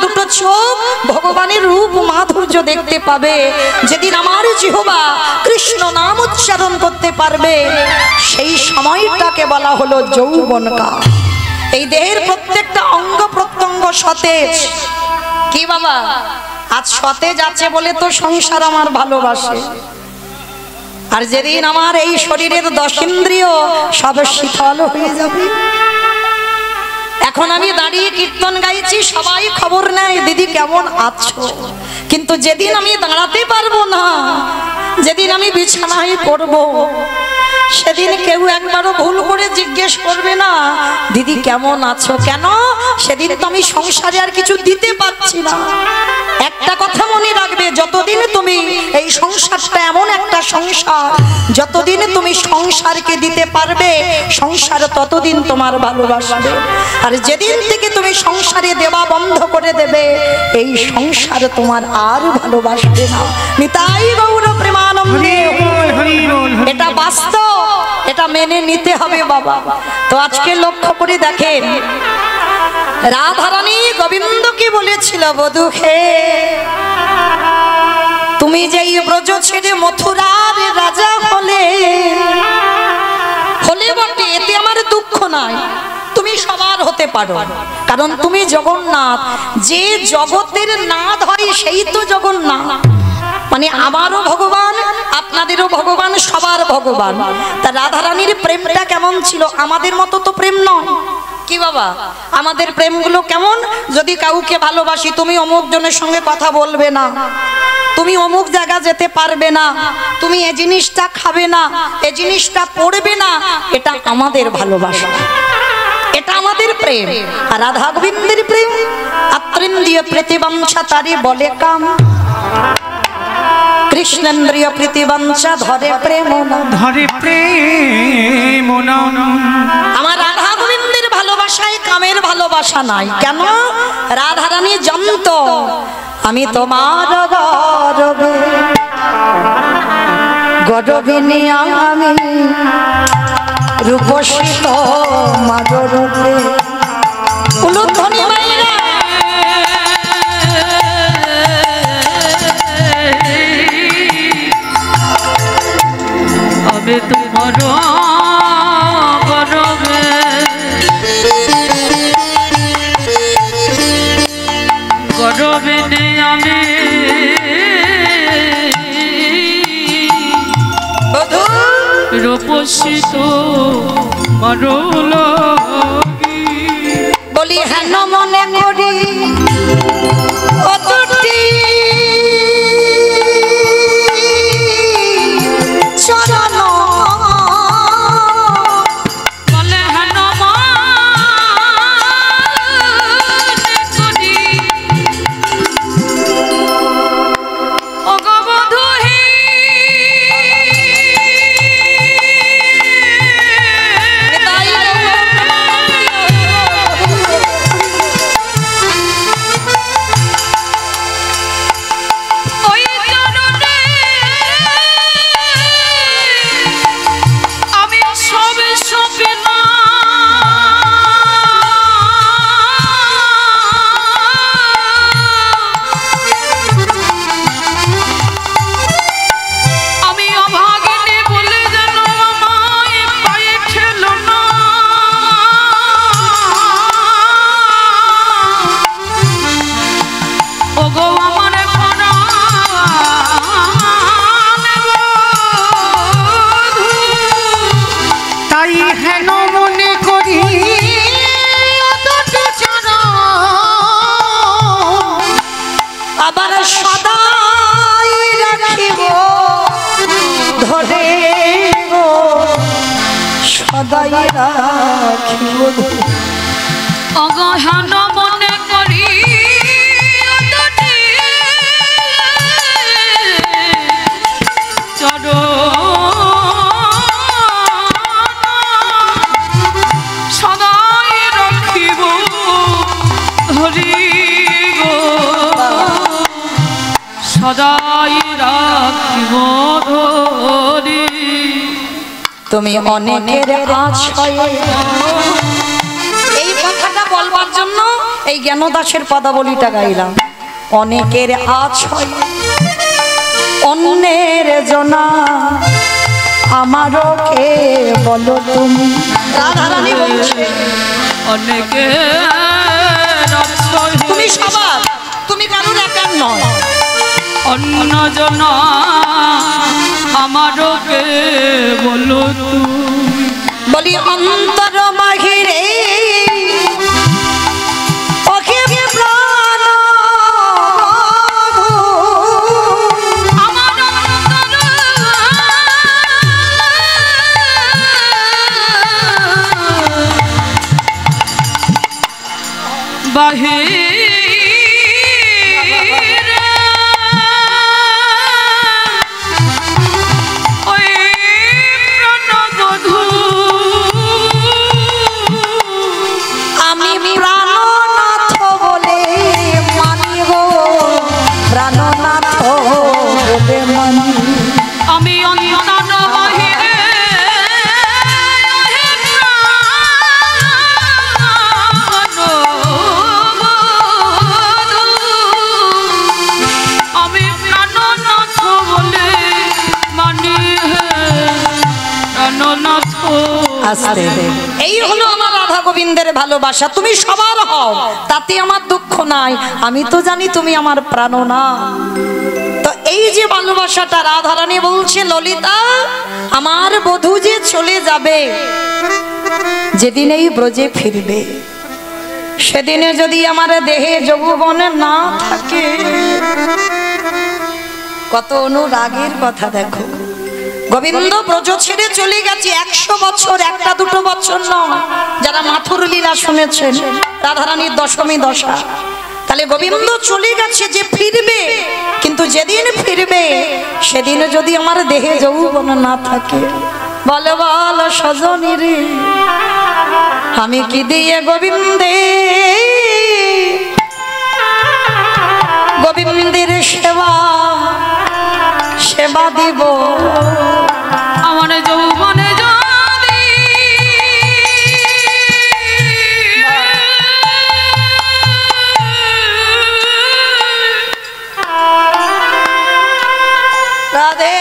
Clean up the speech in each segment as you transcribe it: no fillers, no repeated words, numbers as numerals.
দুটো চোখ ভগবানের রূপ মাধুর্য দেখতে পাবে, যেদিন আমার জিহ্বা কৃষ্ণ নাম উচ্চারণ করতে পারবে, সেই সময়টাকে বলা হলো যৌবনকাল। এই দেহের প্রত্যেকটা অঙ্গ প্রত্যঙ্গ সতেজ। কি বাবা, আজ সতেজ আছে বলে তো সংসার আমার ভালোবাসে, আর যেদিন আমার এই শরীরের 10 ইন্দ্রিয় সব শীতল হয়ে যাবে। এখন আমি দাঁড়িয়ে কীর্তন গাইছি, সবাই খবর নেয় দিদি কেমন আছো, কিন্তু যেদিন আমি দাঁড়াতে পারবো না, যেদিন আমি বিছানায় পড়বো, সেদিন কেউ একবারও ভুল করে জিজ্ঞেস করবে না দিদি কেমন আছো। কেন? সেদিন তো আমি সংসারে আর কিছু দিতে পারছি না। একটা কথা মনে রাখবে, যতদিন তুমি এই সংসারটা এমন একটা সংসার, যতদিন তুমি সংসারকে দিতে পারবে, সংসার ততদিন তোমার ভালোবাসবে। আর যেদিন থেকে তুমি সংসারে দেওয়া বন্ধ করে দেবে, এই সংসার তোমার আর ভালোবাসবে না। নিতাই গৌর প্রেমানন্দে। এটা বাস্তব, এটা মেনে নিতে হবে বাবা। তো আজকে লক্ষ্য করে দেখেন, রাধারানী গোবিন্দকে বলেছিল, বধূ হে, তুমি যেই ব্রজ ছেড়ে মথুরার রাজা হলে বটে, এতে আমার দুঃখ নাই, তুমি সবার হতে পারো, কারণ তুমি জগন্নাথ। যে জগতের নাথ হয় সেই তো জগন্নাথ, মানে আমারও ভগবান, আপনাদেরও ভগবান, সবার ভগবান। তা রাধারানীর প্রেমটা কেমন ছিল? আমাদের মতো তো প্রেম নয়। কি বাবা, আমাদের প্রেমগুলো কেমন? যদি কাউকে ভালোবাসি, তুমি অমুক জনের সঙ্গে কথা বলবে না, তুমি অমুক জায়গা যেতে পারবে না, তুমি এই জিনিসটা খাবে না, এই জিনিসটা পড়বে না, এটা আমাদের ভালোবাসা, এটা আমাদের প্রেম। আর রাধা গোবিন্দের প্রেম আত্রেন্দ্রিয় প্রীতিবাঞ্ছা তারি বলে কাম, কৃষ্ণেন্দ্রিয় প্রীতিবাঞ্ছা ধরে প্রেম ধরে প্রেম। আমার রাধা গোবিন্দের ভালোবাসায় কামের ভালোবাসা নাই। কেন? রাধারানী জানত আমি তোমার গরবে, গরবিনী আমি রূপসী তোমার রূপে। উলুধ্বনি মায়েরা, আমি তোমার গরবে, গরবিনী আমি রূপসী তোমার লাগি। বলি হেন মনে করি অতটি চরণ, বলে হেন মনে করি অগবধূ হে, আবার সদাই রাখিব ধরে, সদাই রাখিব অগহন মনে করি চরণ, সদাই রাখিব ধরি গো, সদাই রাখিব ধরি। তুমি অনেকের আশ্রয়। এই কথাটা বলবার জন্য এই জ্ঞানদাসের পদাবলীটা গাইলাম। অনেকের আছয় অন্যের জনা, আমারও কে বলো তুমি। রাধারানী বলছে অনেকে তুমি সবার, তুমি কারোর একার নয়। অন্য জন আমারও কে বলো তুমি। বলি অন্তর বাহিরে ওকে প্রাণ আমার বাহিরে ওই প্রাণবধূ আমি প্রাণনাথ বলে মানি গো, প্রাণনাথ বলে মানি। আমি অন্তর বাহিরে আমি প্রাণনাথ বলে মানি প্রাণনাথ। আস্তে, এই হলো আমার রাধা গোবিন্দের ভালোবাসা। তুমি সবার হও, তাতে আমার দুঃখ নাই। আমি তো জানি তুমি আমার প্রাণনাথ। তো এই যে ভালোবাসাটা রাধারানী বলছে, ললিতা আমার বধূ যে চলে যাবে, যেদিন এই ব্রজে ফিরবে, সেদিনে যদি আমার দেহে যৌবন না থাকে, কত অনুরাগের কথা দেখো। গোবিন্দ ব্রজ ছেড়ে চলে গেছে 100 বছর, একটা দুটো বছর নয়। যারা মাথুর লীলা শুনেছেন, রাধারানীর দশমী দশা, তাহলে গোবিন্দ চলে গেছে যে ফিরবে, কিন্তু যেদিন ফিরবে সেদিন যদি আমার দেহে যৌবন না থাকে, বলে বল সজনী রে আমি কি দিয়ে গোবিন্দে গোবিন্দের সেবা দিব। আমার যৌবনে যদি রাধে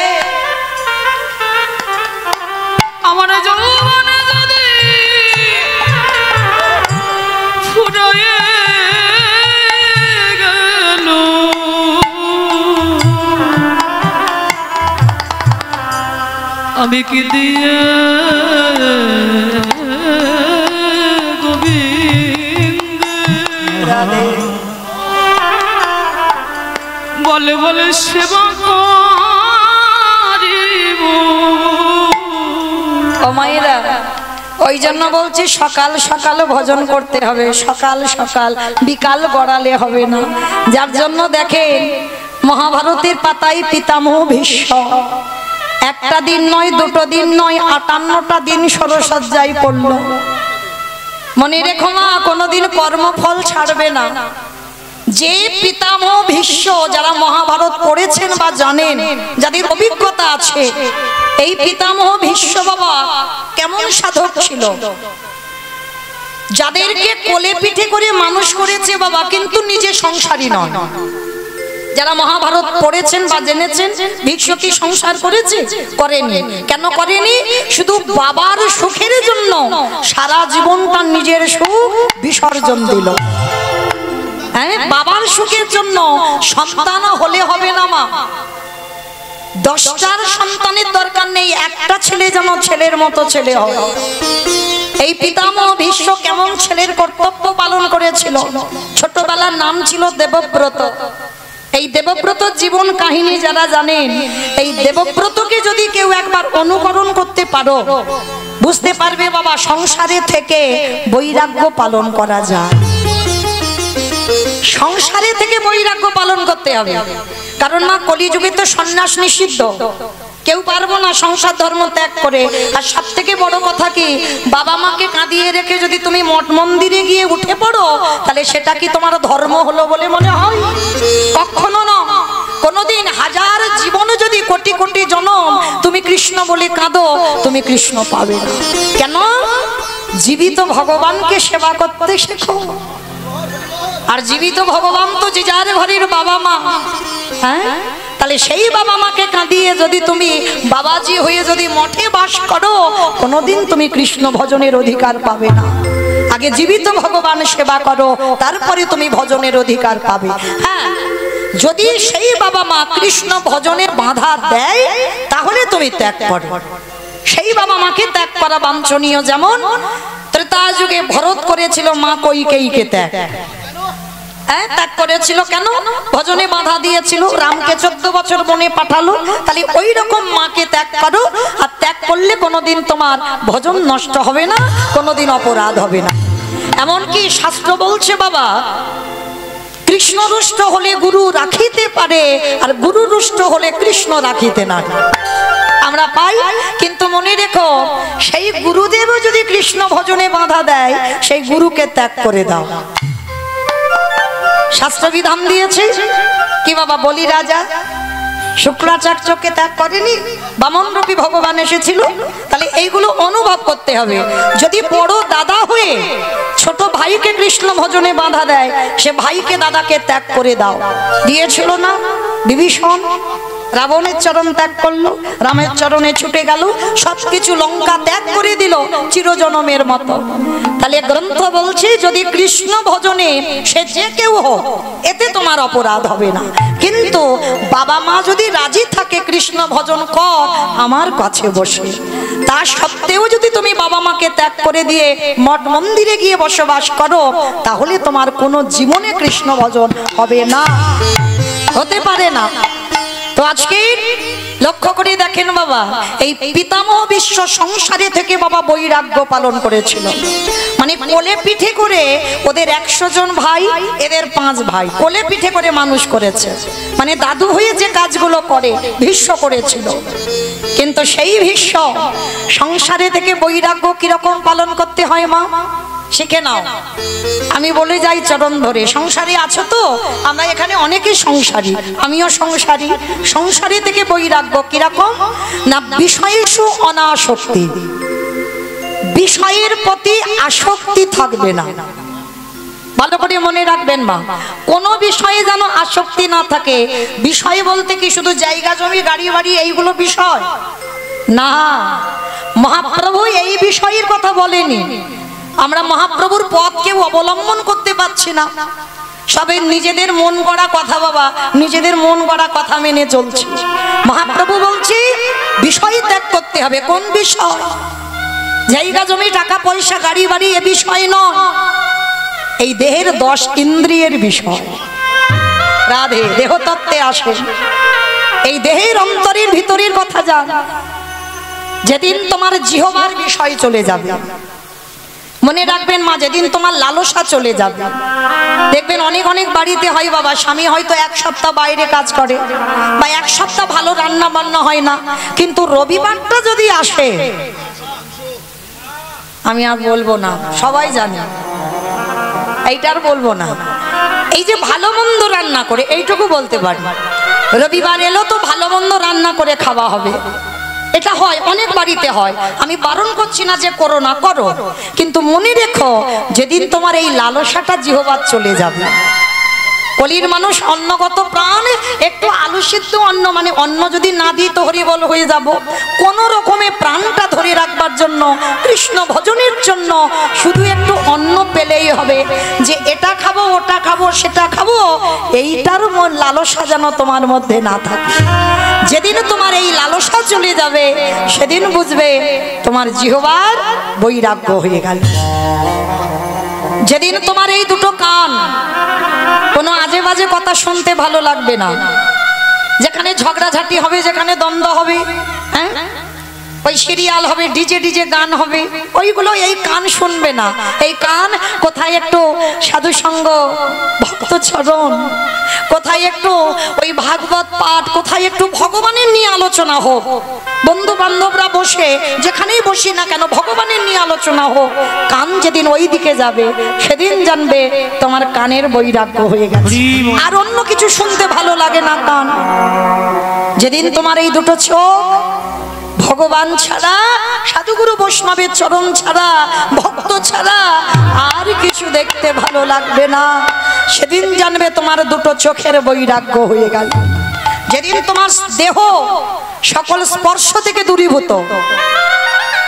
আমার যৌবনে যদি ফুরায়ে গেল, আমি কি দিয়ে গোবিন্দ বলে বলে সেবা করিব। ও মায়েরা, ওই জন্য বলছি সকাল সকাল ভজন করতে হবে, সকাল সকাল, বিকাল গড়ালে হবে না। যার জন্য দেখেন মহাভারতের পাতায় পিতামহ ভীষ্ম একটা দিন নয়, দুটো দিন নয়, 58টা দিন সরসজ্জায় পড়ল। মনে রেখো মা, কোনোদিন কর্মফল ছাড়বে না। যে পিতামহ ভীষ্ম, যারা মহাভারত পড়েছেন বা জানেন, যাদের অভিজ্ঞতা আছে, এই পিতামহ ভীষ্ম বাবা কেমন সাধক ছিল। যাদেরকে কোলে পিঠে করে মানুষ করেছে বাবা, কিন্তু নিজে সংসারী নয়। যারা মহাভারত পড়েছেন বা জেনেছেন, ভীষ্ম কি সংসার করেছে? করেনি। কেন করেনি? শুধু বাবার সুখের জন্য সারা জীবন তার নিজের সুখ বিসর্জন দিল। হ্যাঁ, বাবার সুখের জন্য। সন্তান হলে হবে না মা, 10টার সন্তানের দরকার নেই, একটা ছেলে যেন ছেলের মতো ছেলে হয়। এই পিতামহ ভীষ্ম কেমন ছেলের কর্তব্য পালন করেছিল। ছোটবেলার নাম ছিল দেবব্রত। এই দেবব্রত জীবন কাহিনী যারা জানেন, এই দেবব্রতকে যদি কেউ একবার অনুকরণ করতে পারো, বুঝতে পারবে বাবা সংসারে থেকে বৈরাগ্য পালন করা যায়। সংসারে থেকে বৈরাগ্য পালন করতে হবে। কারণ মা কলিযুগে তো সন্ন্যাস নিষিদ্ধ, কেউ পারবো না সংসার ধর্ম ত্যাগ করে। আর সব থেকে বড় কথা কি, বাবা মাকে কাঁদিয়ে রেখে যদি তুমি মঠ মন্দিরে গিয়ে উঠে পড়ো, তাহলে সেটা কি তোমার ধর্ম হলো বলে মনে হয়? কখনো না। কোনোদিন হাজার জীবন যদি কোটি কোটি জনম তুমি কৃষ্ণ বলে কাঁদো, তুমি কৃষ্ণ পাবে না। কেন? জীবিত ভগবানকে সেবা করতে শেখো। আর জীবিত ভগবান তো যে যার ঘরের বাবা মা। হ্যাঁ, তাহলে সেই বাবা মাকে কাঁদিয়ে যদি তুমি বাবাজি হয়ে যদি মঠে বাস করো, কোনোদিন তুমি কৃষ্ণ ভজনের অধিকার পাবে না। আগে জীবিত ভগবান সেবা করো, তারপরে তুমি ভজনের অধিকার পাবে। হ্যাঁ, যদি সেই বাবা মা কৃষ্ণ ভজনে বাধা দেয়, তাহলে তুমি ত্যাগ করো। সেই বাবা মাকে ত্যাগ করা বাঞ্ছনীয়। যেমন ত্রেতা যুগে ভরত করেছিল মা কৈকেয়ীকে ত্যাগ। ত্যাগ করেছিল কেন? ভজনে বাধা দিয়েছিল, রামকে 14 বছর বনে পাঠালো। তাহলে ওই রকম মাকে ত্যাগ করো, আর ত্যাগ করলে কোনোদিন তোমার ভজন নষ্ট হবে না, কোনোদিন অপরাধ হবে না। এমনকি শাস্ত্র বলছে বাবা, কৃষ্ণ রুষ্ট হলে গুরু রাখিতে পারে, আর গুরু রুষ্ট হলে কৃষ্ণ রাখিতে না। আমরা পাই, কিন্তু মনে রেখো, সেই গুরুদেবও যদি কৃষ্ণ ভজনে বাধা দেয়, সেই গুরুকে ত্যাগ করে দাও। শাস্ত্র বিধান দিয়েছে কি বাবা? বলি রাজা শুক্রাচার্যকে ত্যাগ করেনি, বামন রূপী ভগবান এসেছিল। তাহলে এইগুলো অনুভব করতে হবে। যদি বড় দাদা হয়ে ছোট ভাইকে কৃষ্ণ ভজনে বাধা দেয়, সে ভাইকে দাদাকে ত্যাগ করে দাও। দিয়েছিল না বিভীষণ? রাবণের চরণ ত্যাগ করলো, রামের চরণে ছুটে গেল, সবকিছু লঙ্কা ত্যাগ করে দিল চিরজনমের মতো। তাহলে গ্রন্থ বলছে, যদি কৃষ্ণ ভজনে সে যে কেউ হোক, এতে তোমার অপরাধ হবে না। কিন্তু বাবা মা যদি রাজি থাকে, কৃষ্ণ ভজন কর আমার কাছে বসে, তা সত্ত্বেও যদি তুমি বাবা মাকে ত্যাগ করে দিয়ে মঠ মন্দিরে গিয়ে বসবাস করো, তাহলে তোমার কোনো জীবনে কৃষ্ণ ভজন হবে না, হতে পারে না। তো আজকে লক্ষ্য করে দেখেন বাবা, এই পিতামহ বিশ্ব সংসারে থেকে বাবা বৈরাগ্য পালন করেছিল। মানে কোলে পিঠে করে ওদের 100 জন ভাই, এদের 5 ভাই কোলে পিঠে করে মানুষ করেছে। মানে দাদু হয়ে যে কাজগুলো করে ভীষ্ম করেছিল। কিন্তু সেই ভীষ্ম সংসারে থেকে বৈরাগ্য কিরকম পালন করতে হয় মা শিখে নাও। আমি বলে যাই চরণ ধরে, সংসারে আছো তো? আমরা এখানে অনেকেই সংসারী, আমিও সংসারী। সংসারে থেকে বৈরাগ্য কিরকম না, বিষয়েষু অনাসক্তি, বিষয়ের প্রতি আসক্তি থাকবে না। ভালো করে মনে রাখবেন মা, কোনো বিষয়ে যেন আসক্তি না থাকে। বিষয় বলতে কি শুধু জায়গা জমি গাড়ি বাড়ি এইগুলো বিষয় না। মহাপ্রভু এই বিষয়ের কথা বলেনি। আমরা মহাপ্রভুর পথকেও অবলম্বন করতে পারছি না, সবে নিজেদের মন গড়া কথা বাবা, নিজেদের মন গড়া কথা মেনে চলছি। মহাপ্রভু বলছি বিষয় ত্যাগ করতে হবে। কোন বিষয়? জায়গা জমি টাকা পয়সা গাড়ি বাড়ি এ বিষয় নয়, এই দেহের 10 ইন্দ্রিয়ের বিষয়। রাধে দেহতত্ত্বে আসে, এই দেহের অন্তরের ভিতরের কথা জান। যেদিন তোমার জিহ্বার বিষয় চলে যাবে, মনে রাখবেন মা, যেদিন তোমার লালসা চলে যাবে, দেখবেন অনেক অনেক বাড়িতে হয় বাবা, স্বামী হয়তো 1 সপ্তাহ বাইরে কাজ করে বা 1 সপ্তাহ ভালো রান্না বান্না হয় না, কিন্তু রবিবারটা যদি আসে, আমি আর বলবো না, সবাই জানে, এইটার বলবো না, এই যে ভালো মন্দ রান্না করে এইটুকু বলতে পারি, রবিবার এলো তো ভালো মন্দ রান্না করে খাওয়া হবে। এটা হয়, অনেক বাড়িতে হয়। আমি বারণ করছি না যে করো না, করো, কিন্তু মনে রেখো যেদিন তোমার এই লালসাটা জিহ্বার চলে যাবে। কলির মানুষ অন্নগত প্রাণ, একটু আলু সিদ্ধ অন্ন, মানে অন্ন যদি না দিই তো হরিবল হয়ে যাব। কোন রকমে প্রাণটা ধরে রাখবার জন্য, কৃষ্ণ ভজনের জন্য শুধু একটু অন্ন পেলেই হবে। যে এটা খাবো ওটা খাবো সেটা খাবো, এইটার লালসা যেন তোমার মধ্যে না থাকে। যেদিন তোমার এই লালসা চলে যাবে, সেদিন বুঝবে তোমার জিহ্বার বৈরাগ্য হয়ে গেল। যেদিন তোমার এই দুটো কান কোনো আজে বাজে কথা শুনতে ভালো লাগবে না, যেখানে ঝগড়াঝাটি হবে, যেখানে দ্বন্দ্ব হবে, হ্যাঁ, ওই সিরিয়াল হবে, ডিজে ডিজে গান হবে, ওইগুলো এই কান শুনবে না। এই কান কোথায় একটু সাধু সঙ্গ, ভক্ত চরণ, কোথায় একটু ওই ভাগবত পাঠ, কোথায় একটু ভগবানের নিয়ে আলোচনা হোক, বন্ধু বান্ধবরা বসে যেখানেই বসি না কেন ভগবানের নিয়ে আলোচনা হোক, কান যেদিন ওই দিকে যাবে সেদিন জানবে তোমার কানের বৈরাগ্য হয়ে গেছে, আর অন্য কিছু শুনতে ভালো লাগে না কান। যেদিন তোমার এই দুটো চোখ ভগবান ছাড়া সাধুগুরু বৈষ্ণবের চরণ ছাড়া, ভক্ত ছাড়া আর কিছু দেখতে ভালো লাগবে না। সেদিন জানবে তোমার দুটো চোখের বৈরাগ্য হয়ে গেল। যেদিন তোমার দেহ সকল স্পর্শ থেকে দূরীভূত,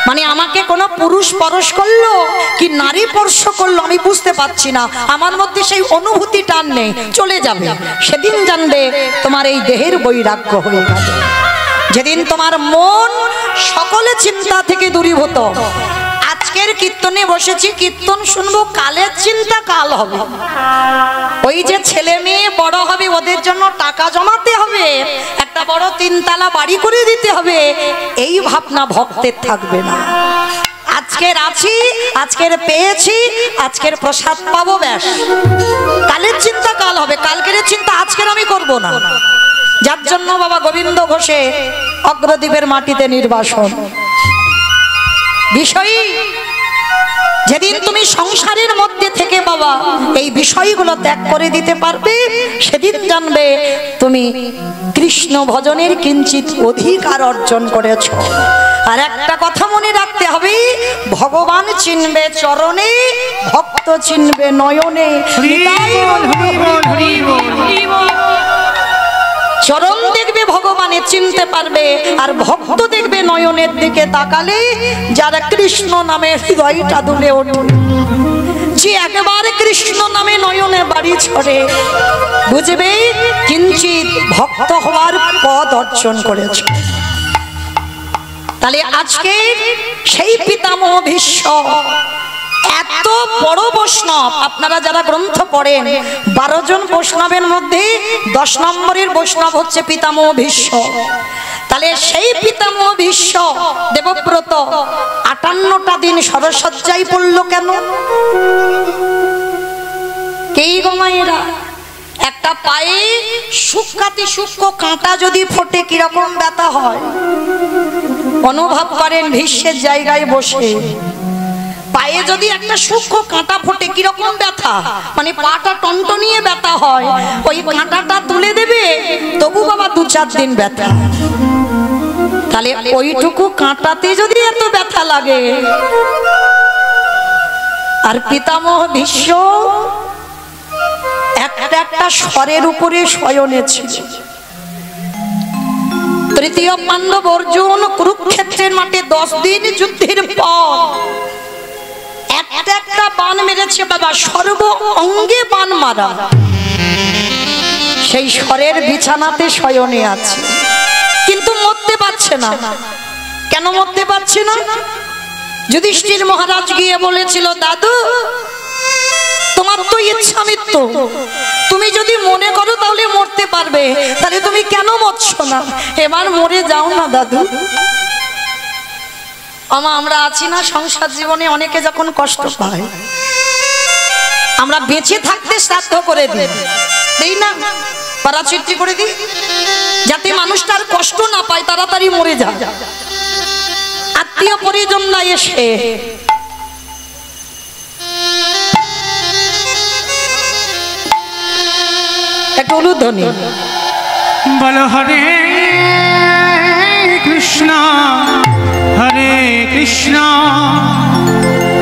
মানে আমাকে কোনো পুরুষ স্পর্শ করলো কি নারী স্পর্শ করলো আমি বুঝতে পারছি না, আমার মধ্যে সেই অনুভূতি টান নেই, চলে যাবে। সেদিন জানবে তোমার এই দেহের বৈরাগ্য হয়ে গেল। যেদিন তোমার মন সকলে চিন্তা থেকে দূরীভূত। আজকের কীর্তনে বসেছি, কীর্তন শুনবো, কালের চিন্তা কাল হবে। ওই যে ছেলে মেয়ে বড় হবে ওদের জন্য টাকা জমাতে হবে, একটা বড় 3 তলা বাড়ি করে দিতে হবে, এই ভাবনা ভক্তের থাকবে না। আজকের আছি, আজকের পেয়েছি, আজকের প্রসাদ পাবো, ব্যাস। কালের চিন্তা কাল হবে, কালকের চিন্তা আজকের আমি করব না। যার জন্য বাবা গোবিন্দ ঘোষে অগ্রদ্বীপের মাটিতে নির্বাসন। বিষয়ী যেদিন তুমি সংসারের মধ্যে থেকে বাবা এই বিষয়গুলো ত্যাগ করে দিতে পারবে, সেদিন জানবে তুমি কৃষ্ণ ভজনের কিঞ্চিত অধিকার অর্জন করেছ। আর একটা কথা মনে রাখতে হবে, ভগবান চিনবে চরণে, ভক্ত চিনবে নয়নে। চরণ দেখবে ভগবানের চিনতে পারবে, আর ভক্ত দেখবে নয়নের দিকে তাকালে, যারা কৃষ্ণ নামে হৃদয়টা দুলে ওঠে, যে একেবারে কৃষ্ণ নামে নয়নে বাড়ি ছড়ে, বুঝবে কিঞ্চিত ভক্ত হওয়ার পদ অর্জন করেছে। তাহলে আজকে সেই পিতামহ ভীষ্ম এত বড় বৈষ্ণব। আপনারা যারা গ্রন্থ পড়েন, 12 জন বৈষ্ণবের মধ্যে 10 নম্বরের বৈষ্ণব হচ্ছে পিতামহ ভীষ্ম। তাহলে সেই পিতামহ ভীষ্ম দেবব্রত 58টা দিন সরসজ্জায় পড়ল কেন? কেই গো মায়েরা, একটা পায়ে সূক্ষ্মাতি সূক্ষ্ম কাঁটা যদি ফোটে কিরকম ব্যথা হয় অনুভব করেন ভীষ্মের জায়গায় বসে। পায়ে যদি একটা সূক্ষ্ম কাঁটা ফোটে কিরকম ব্যথা, মানে পাটা টনটনিয়ে ব্যথা হয়। ওই কাঁটাটা তুলে দেবে তবু বাবা 2-4 দিন ব্যথা। তাহলে ওইটুকু কাঁটাতে যদি এত ব্যথা লাগে, আর পিতামহ ভীষ্ম একটা একটা স্বরের উপরে শয়নে ছিল। তৃতীয় পাণ্ডব অর্জুন কুরুক্ষেত্রের মাঠে 10 দিন যুদ্ধের পর একটা একটা বান মেরেছে বাবা, সর্ব অঙ্গে বান মারা। সেই স্বরের বিছানাতে শয়নে আছে, কিন্তু মরতে পারছে না। কেন মরতে পারছে না? যুধিষ্ঠির মহারাজ গিয়ে বলেছিল, দাদু তোমার তো ইচ্ছা মৃত্যু, তুমি যদি মনে করো তাহলে মরতে পারবে, তাহলে তুমি কেন মরছো না? এবার মরে যাও না দাদু। আমরা আছি না সংসার জীবনে, অনেকে যখন কষ্ট পায় আমরা বেঁচে থাকতে শ্রাদ্ধ করে দিই না, পারাচিত্রি করে দিই, যাতে মানুষটার কষ্ট না পায়, তাড়াতাড়ি মরে যায়। আত্মীয় পরিজন না এসে একটা উলুধ্বনি বল হরে কৃষ্ণ হরে কৃষ্ণ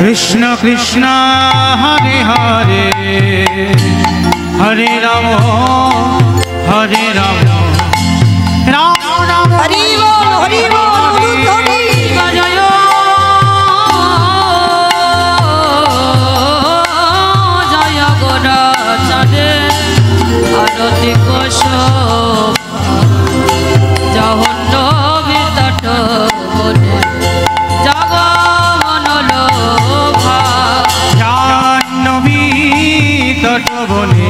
কৃষ্ণ কৃষ্ণ হরে হরে হরে রাম হরে রাম রাম রাম হরি বল হরি বল উলুধ্বনি জয় জয় গোরা চাঁদে আরতি কোশ জহন্নবী তট বলে জগমন লোভা, জাহ্নবী তট বলে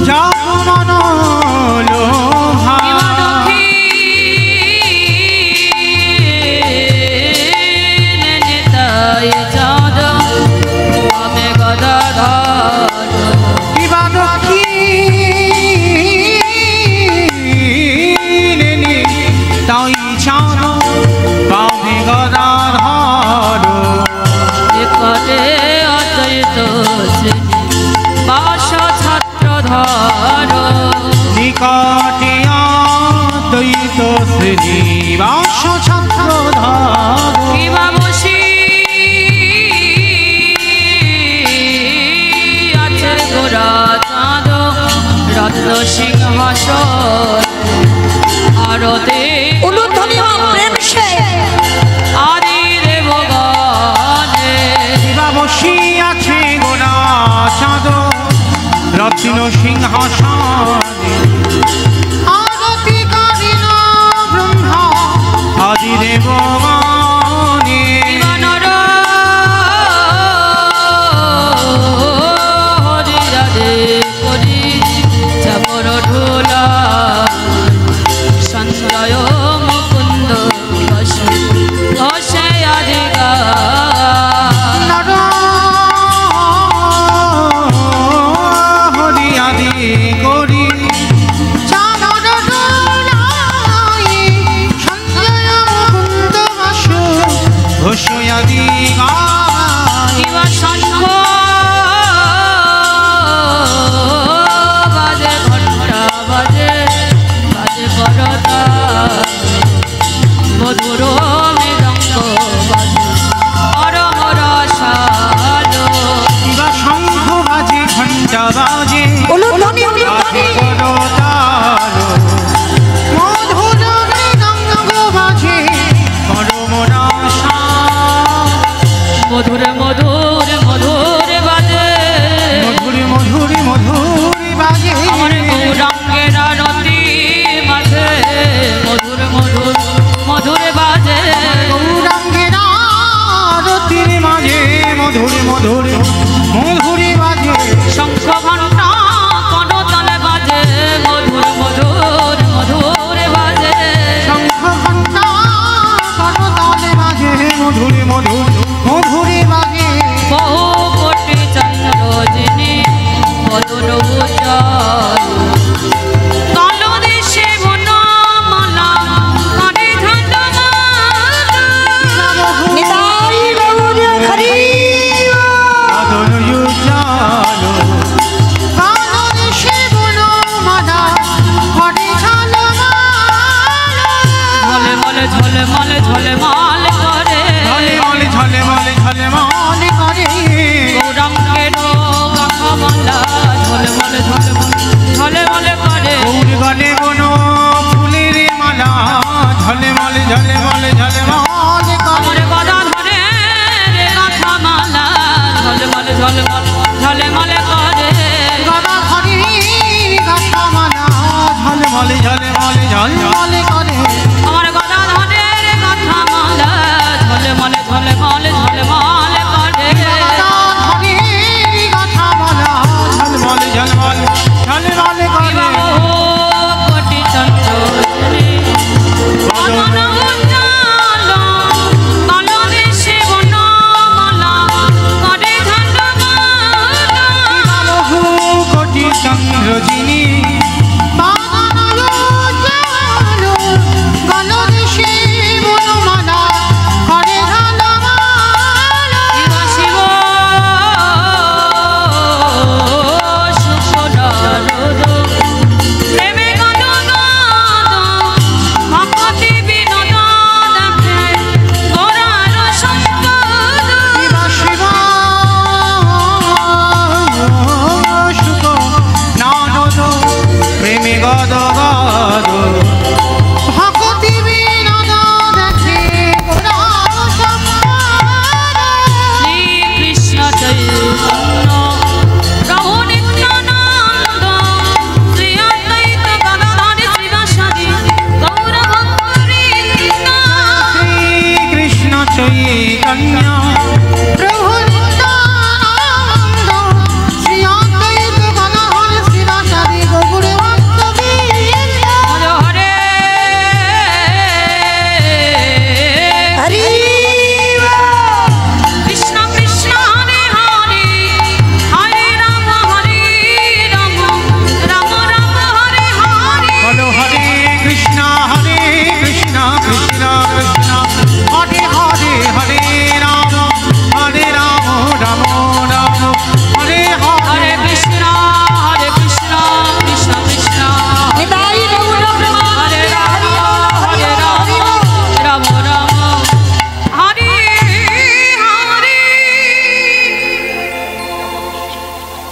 জগমন লোভা। নেতায় চাঁদ আমি গদাধর তাই চাঁদ পাবে গদাধর নিকটে অদ্বৈত শ্রেণী বাস ছাত্রধর, নিকটে অদ্বৈত শ্রেণী বাস ছাত্রধর। সিংহাসন আরতে উলুধ্বনি হোক প্রেম সে আদি দেবগণে শিবা বসিয়াছে গোরা চাঁদ রত্ন সিংহাসনে আরতি করিল ব্রহ্মা আদি দেবগণে দিবানর হরি রাধে করি চাপর ঢোলা সঞ্জয় মুকুন্দ বসে বসে আদিগা হরি আদি করি ঘোষয়াদি দিবা শঙ্খ বাজে ঘণ্টা বাজে বাজে করতা মধুর মৃদঙ্গ বাজে পরম রসালো শিবা শঙ্খ বাজে ঘণ্টা বাজে উলুধ্বনি উলুধ্বনি মধুর মৃদঙ্গ বাজে পরম রসা মধুর মধুর মধুর বাজে মধুর মধুর মধুর বাজে আমার গৌরাঙ্গের আরতি মাঝে মধুর মধুর মধুর বাজে গৌরাঙ্গের আরতির মাঝে মধুর মধুর মধুর বাজে শঙ্খ ঘণ্টা করতালে বাজে মধুর মধুর মধুর বাজে শঙ্খ ঘণ্টা করতালে বাজে মধুর মধুর মধুর বাজে বহু কোটি চন্দ্রজিনী বদন উজ্জ্বল কালো দেশে বনমালা করে ঝাঁঝমালা নিতাই গৌর হরি আদর উজ্জ্বল আদর সে বনমালা হরে ঝালমালা ঝলে মলে ঝলে মলে ঝলে মাল করে ঝলে মলে ঝলে মলে ঝলে মলে করে গৌরাঙ্গের গাথা মালা ঝলে মলে ঝলে মলে ঝলে মলে করে গৌর গলে কোনো ফুলের মালা ঝলে মলে ঝলে মলে ঝলে মলে করে আমার গদা ধরে রে গাথা মালা ঝলে মলে ঝলে মলে ঝলে মলে করে গদা হরি গাথা মালা ঝলে মলে ঝলে মলে ঝলে মলে করে আমার গদা ধরে রে গাথা মালা ঝলে মলে ঝলে মলে ঝলে মলে করে গদা হরি গাথা মালা ঝলে মলে ঝলে মলে ঝলে মলে করে বহু কোটি চন্দ্রজনী বদন উজ্জ্বল কালো দেশে বনমালা করে ঝাঁঝমালা বহু কোটি চন্দ্রজিনী শিব শিব সুখদারদ প্রেমে গদ গদ ভক্তি বিনোদ দেখে গোরার সম্পদ নারদ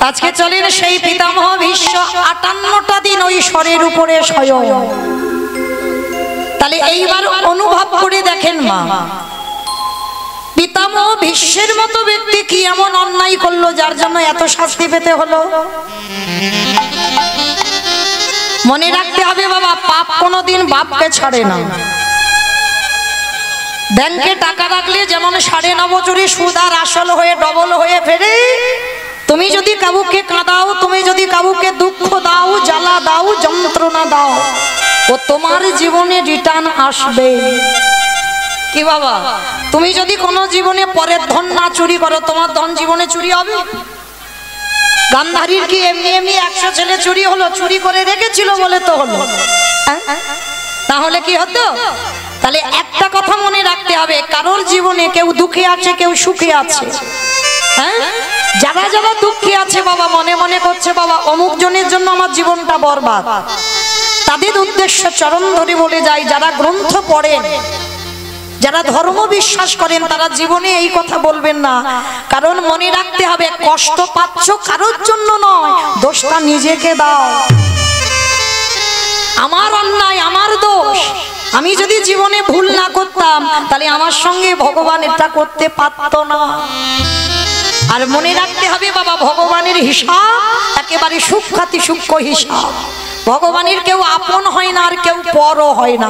আজকে চলেন সেই পিতামহ ভীষ্ম 58টা দিন ওই স্বরের উপরে শয়ন। তাহলে এইবার অনুভব করে দেখেন মা, পিতামহ ভীষ্মের মতো ব্যক্তি কি এমন অন্যায় করলো যার জন্য এত শাস্তি পেতে হলো? মনে রাখতে হবে বাবা, পাপ কোনোদিন বাপকে ছাড়ে না। ব্যাংকে টাকা রাখলে যেমন 9.5 বছরে সুদ আর আসল হয়ে ডবল হয়ে ফেরে, তুমি যদি কাউকে কাঁদাও, তুমি যদি কাউকে দুঃখ দাও, জ্বালা দাও, যন্ত্রণা দাও, ও তোমার জীবনে রিটার্ন আসবে। কি বাবা, তুমি যদি কোনো জীবনে পরের ধন না চুরি করো, তোমার ধন জীবনে চুরি হবে? গান্ধারীর কি এমনি এমনি 100 ছেলে চুরি হলো? চুরি করে রেখেছিল বলে তো হলো, তাহলে কি হতো? তাহলে একটা কথা মনে রাখতে হবে, কারোর জীবনে কেউ দুঃখে আছে, কেউ সুখে আছে। হ্যাঁ, যারা যারা দুঃখে আছে বাবা, মনে মনে করছে বাবা অমুক জনের জন্য আমার জীবনটা বরবাদ, তাদের উদ্দেশ্য চরণ ধরে বলে যায়, যারা গ্রন্থ পড়েন, যারা ধর্ম বিশ্বাস করেন, তারা জীবনে এই কথা বলবেন না। কারণ মনে রাখতে হবে, কষ্ট পাচ্ছ কারোর জন্য নয়, দোষটা নিজেকে দাও। আমার অন্যায়, আমার দোষ। আমি যদি জীবনে ভুল না করতাম, তাহলে আমার সঙ্গে ভগবান এটা করতে পারত না। আর মনে রাখতে হবে বাবা, ভগবানের হিসাব একেবারে সূক্ষ্মাতি সূক্ষ্ম হিসাব। ভগবানের কেউ আপন হয় না, আর কেউ পরও হয় না।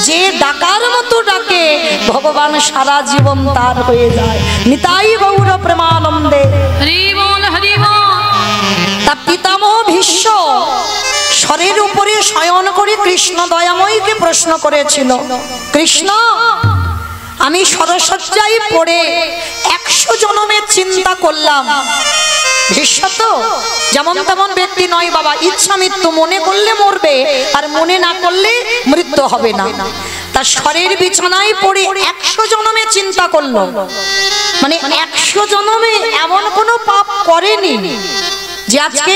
যে ডাকার মতো ডাকে, ভগবান সারা জীবন তার হয়ে যায়। নিতাই গৌর প্রেমানন্দে। হরি বল, হরি বল। তা পিতামহ ভীষ্ম স্বরের উপরে শয়ন করে কৃষ্ণ দয়াময়কে প্রশ্ন করেছিল, কৃষ্ণ, আমি সরসজ্জায় পড়ে 100 জনমের চিন্তা করলাম। ভীষ্ম তো যেমন তেমন ব্যক্তি নয় বাবা, ইচ্ছা মৃত্যু, মনে করলে মরবে আর মনে না করলে মৃত্যু হবে না। তার স্বরের বিছানায় পড়ে 100 জনমে চিন্তা করলো, মানে 100 জনমে এমন কোনো পাপ করেনি যে আজকে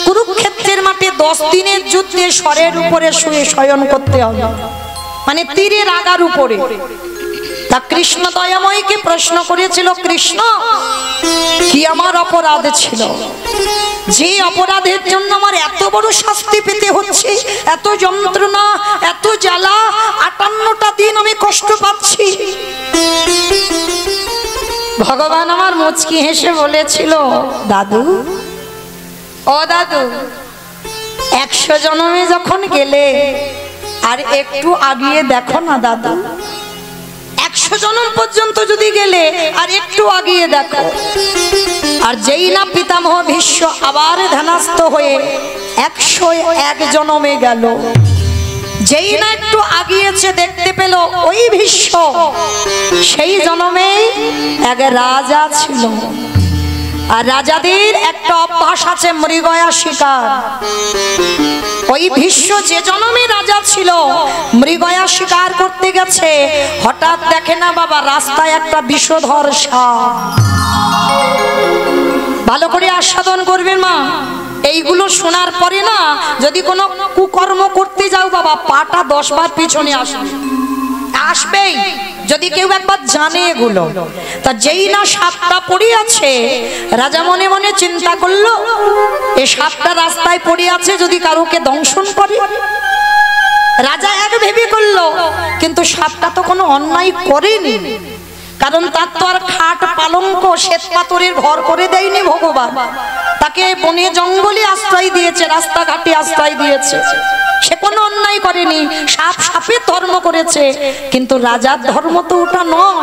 কুরুক্ষেত্রের মাঠে 10 দিনের যুদ্ধে স্বরের উপরে শুয়ে শয়ন করতে হবে, মানে তীরের আগার উপরে। তা কৃষ্ণ দয়াময়কে প্রশ্ন করেছিল, কৃষ্ণ, কি আমার অপরাধ ছিল যে অপরাধের জন্য আমার এত বড় শাস্তি পেতে হচ্ছে, এত যন্ত্রণা, এত জ্বালা, 58টা দিন আমি কষ্ট পাচ্ছি? ভগবান আমার মুচকি হেসে বলেছিল, দাদু, ও দাদু, 100 জনমে যখন গেলে আর একটু আগিয়ে দেখো না দাদু, 100 জনম পর্যন্ত যদি গেলে আর একটু আগিয়ে দেখো। আর যেই না পিতামহ ভীষ্ম আবার ধ্যানস্থ হয়ে 101 জনমে গেল, যেই না একটু আগিয়েছে, দেখতে পেল ওই ভীষ্ম সেই জনমে এক রাজা ছিল। আর রাজাদের একটা অভ্যাস আছে, মৃগয়া শিকার। ওই ভীষ্ম যে জনমে রাজা ছিল, মৃগয়া শিকার করতে গেছে, হঠাৎ দেখে না বাবা রাস্তায় একটা বিষধর সাপ। ভালো করে আস্বাদন করবেন মা, এইগুলো শোনার পরে না যদি কোনো কুকর্ম করতে যাও বাবা, পাটা 10 বার পিছনে আসবেই, যদি কেউ একবার জানে এগুলো। তা যেই না সাপটা পড়ে আছে, রাজা মনে মনে চিন্তা করলো, এই সাপটা রাস্তায় পড়ে আছে, যদি কারোকে দংশন করে। রাজা এক ভেবে করলো, কিন্তু সাপটা তো কোনো অন্যায় করেনি, কারণ তার তো আর খাট পালঙ্ক শ্বেত পাথরের ঘর করে দেয়নি ভগবান, তাকে বনে জঙ্গলে আশ্রয় দিয়েছে, রাস্তাঘাটে আশ্রয় দিয়েছে, সে কোনো অন্যায় করেনি। সাপ সাপের ধর্ম করেছে, কিন্তু রাজার ধর্ম তো ওটা নয়।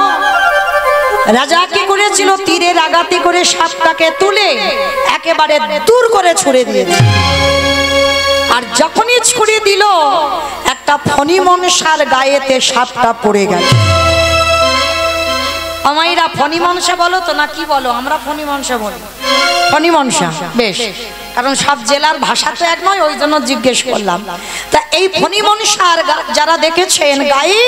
রাজা কি করেছিল, তীরের আঘাতে করে সাপটাকে তুলে একেবারে দূর করে ছুড়ে দিয়েছে। আর যখনই ছুড়ে দিল, একটা ফণি মনসার গায়েতে সাপটা পড়ে গেল। আমাইরা ফণি মনসা বলো তো না কি বলো? আমরা ফণি মনসা বলি। ফণি মনসা, বেশ, কারণ সব জেলার ভাষা তো এক নয়, ওই জন্য জিজ্ঞেস করলাম। তা এই ফণি মনসার যারা দেখেছেন, গায়ে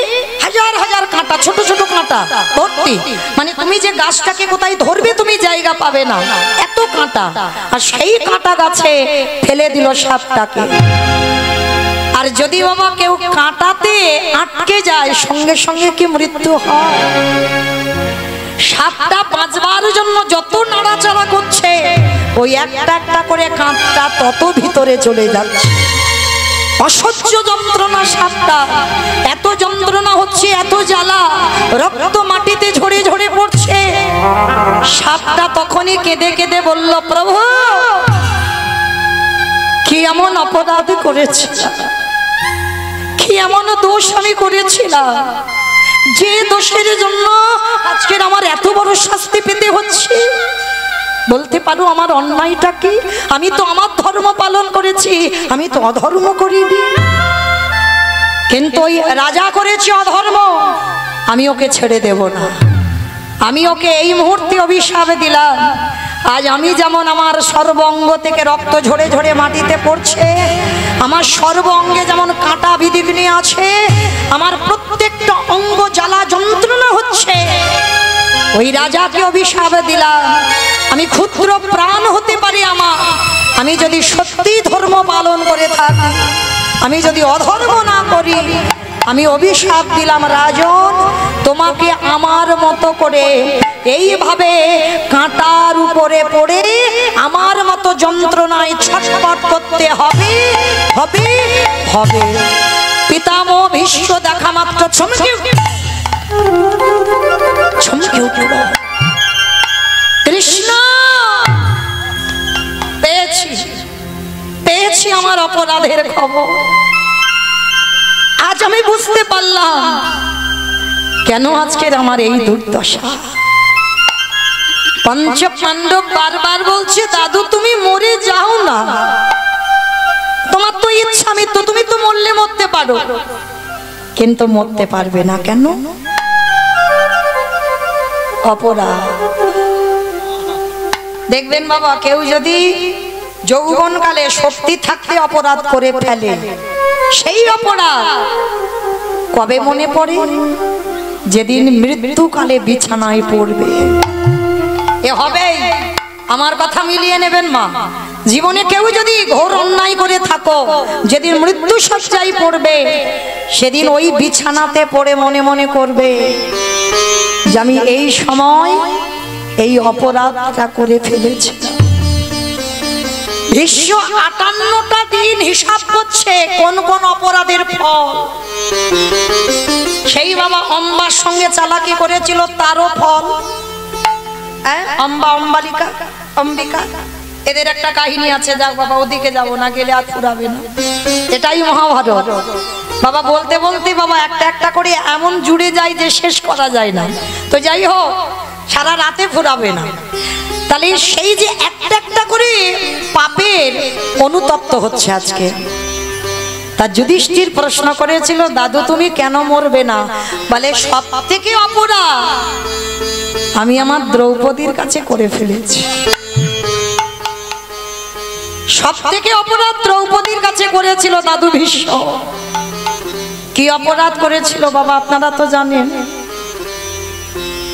হাজার হাজার কাঁটা, ছোট ছোট কাঁটা ভর্তি, মানে তুমি যে গাছটাকে কোথায় ধরবে তুমি জায়গা পাবে না, এত কাঁটা। আর সেই কাঁটা গাছে ফেলে দিল সাপটাকে। আর যদি বাবা কেউ কাঁটাতে আটকে যায়, সঙ্গে সঙ্গে কি মৃত্যু হয়? সাপটা বাঁচবার জন্য যত নাড়াচাড়া করছে ওই একটা একটা করে কাঁটটা তত ভিতরে চলে যাচ্ছে। অসহ্য যন্ত্রণা সাপটা, এত যন্ত্রণা হচ্ছে, এত জ্বালা, রক্ত মাটিতে ঝরে ঝরে পড়ছে। সাপটা তখনই কেঁদে কেঁদে বলল, প্রভু কি এমন অপরাধ করেছিলাম, কি এমন দোষ আমি করেছিলাম যে দোষের জন্য আজকের আমার এত বড় শাস্তি পেতে হচ্ছে। বলতে পারো আমার অন্যায়টা কি? আমি তো আমার ধর্ম পালন করেছি, আমি তো অধর্ম করিনি। কিন্তু ওই রাজা করেছে অধর্ম, আমি ওকে ছেড়ে দেব না। আমি ওকে এই মুহূর্তে অভিশাপ দিলাম, আজ আমি যেমন আমার সর্ব অঙ্গ থেকে রক্ত ঝরে ঝরে মাটিতে পড়ছে, আমার সর্ব অঙ্গে যেমন কাঁটা বিধিগ্নি আছে, আমার প্রত্যেকটা অঙ্গ জ্বালা যন্ত্রণা হচ্ছে, ওই রাজাকে অভিশাপ দিলাম। আমি ক্ষুদ্র প্রাণ হতে পারি আমার, আমি যদি সত্যি ধর্ম পালন করে থাকি, আমি যদি অধর্ম না করি, আমি অভিশাপ দিলাম রাজন, তোমাকে আমার মতো করে এইভাবে কাঁটার উপরে পড়ে আমার মতো যন্ত্রণায় ছটফট করতে হবে হবে হবে। পিতামহ ভীষ্ম দেখা মাত্র চমকে উঠল, কৃষ্ণ পেয়েছি পেয়েছি আমার অপরাধের খবর। আজ আমি বুঝতে পারলাম কেন আজকের আমার এই দুর্দশা। পঞ্চ পাণ্ডব বারবার বলছে, দাদু তুমি মরে যাও না, তোমার তো ইচ্ছা মৃত্যু, তুমি তো মরলে মরতে পারো, কিন্তু মরতে পারবে না কেন? অপরাধ। দেখবেন বাবা, কেউ যদি যৌবনকালে শক্তি থাকতে অপরাধ করে ফেলে, সেই অপরাধ কবে মনে পড়ে? যেদিন মৃত্যুকালে বিছানায় পড়বে। এ হবেই, আমার কথা মিলিয়ে নেবেন মা। জীবনে কেউ যদি ঘোর অন্যায় করে থাকো, যেদিন মৃত্যু শয্যায় পড়বে, সেদিন ওই বিছানাতে পড়ে মনে মনে করবে যে আমি এই সময় এই অপরাধটা করে ফেলেছি। ভীষ্ম 58টা দিন হিসাব করছে কোন কোন অপরাধের ফল। সেই বাবা অম্বার সঙ্গে চালাকি করেছিল, তারও ফল। অম্বা অম্বালিকা অম্বিকা, এদের একটা কাহিনী আছে, যাক বাবা ওদিকে যাব না, গেলে আর ফুরাবে না। এটাই মহাভারত বাবা। বলতে বলতে বাবা একটা একটা করে এমন জুড়ে যায় যে শেষ করা যায় না। তো যাই হোক, সারা রাতে ফুরাবে না। তাহলে সেই যে একটা একটা করে পাপের অনুতপ্ত হচ্ছে আজকে। তা যুধিষ্ঠির প্রশ্ন করেছিল, দাদু তুমি কেন মরবে না? বলে সব থেকে অপরাধ আমি আমার দ্রৌপদীর কাছে করে ফেলেছি। সব থেকে অপরাধ দ্রৌপদীর কাছে করেছিল দাদু ভীষ্ম। কি অপরাধ করেছিল বাবা আপনারা তো জানেন।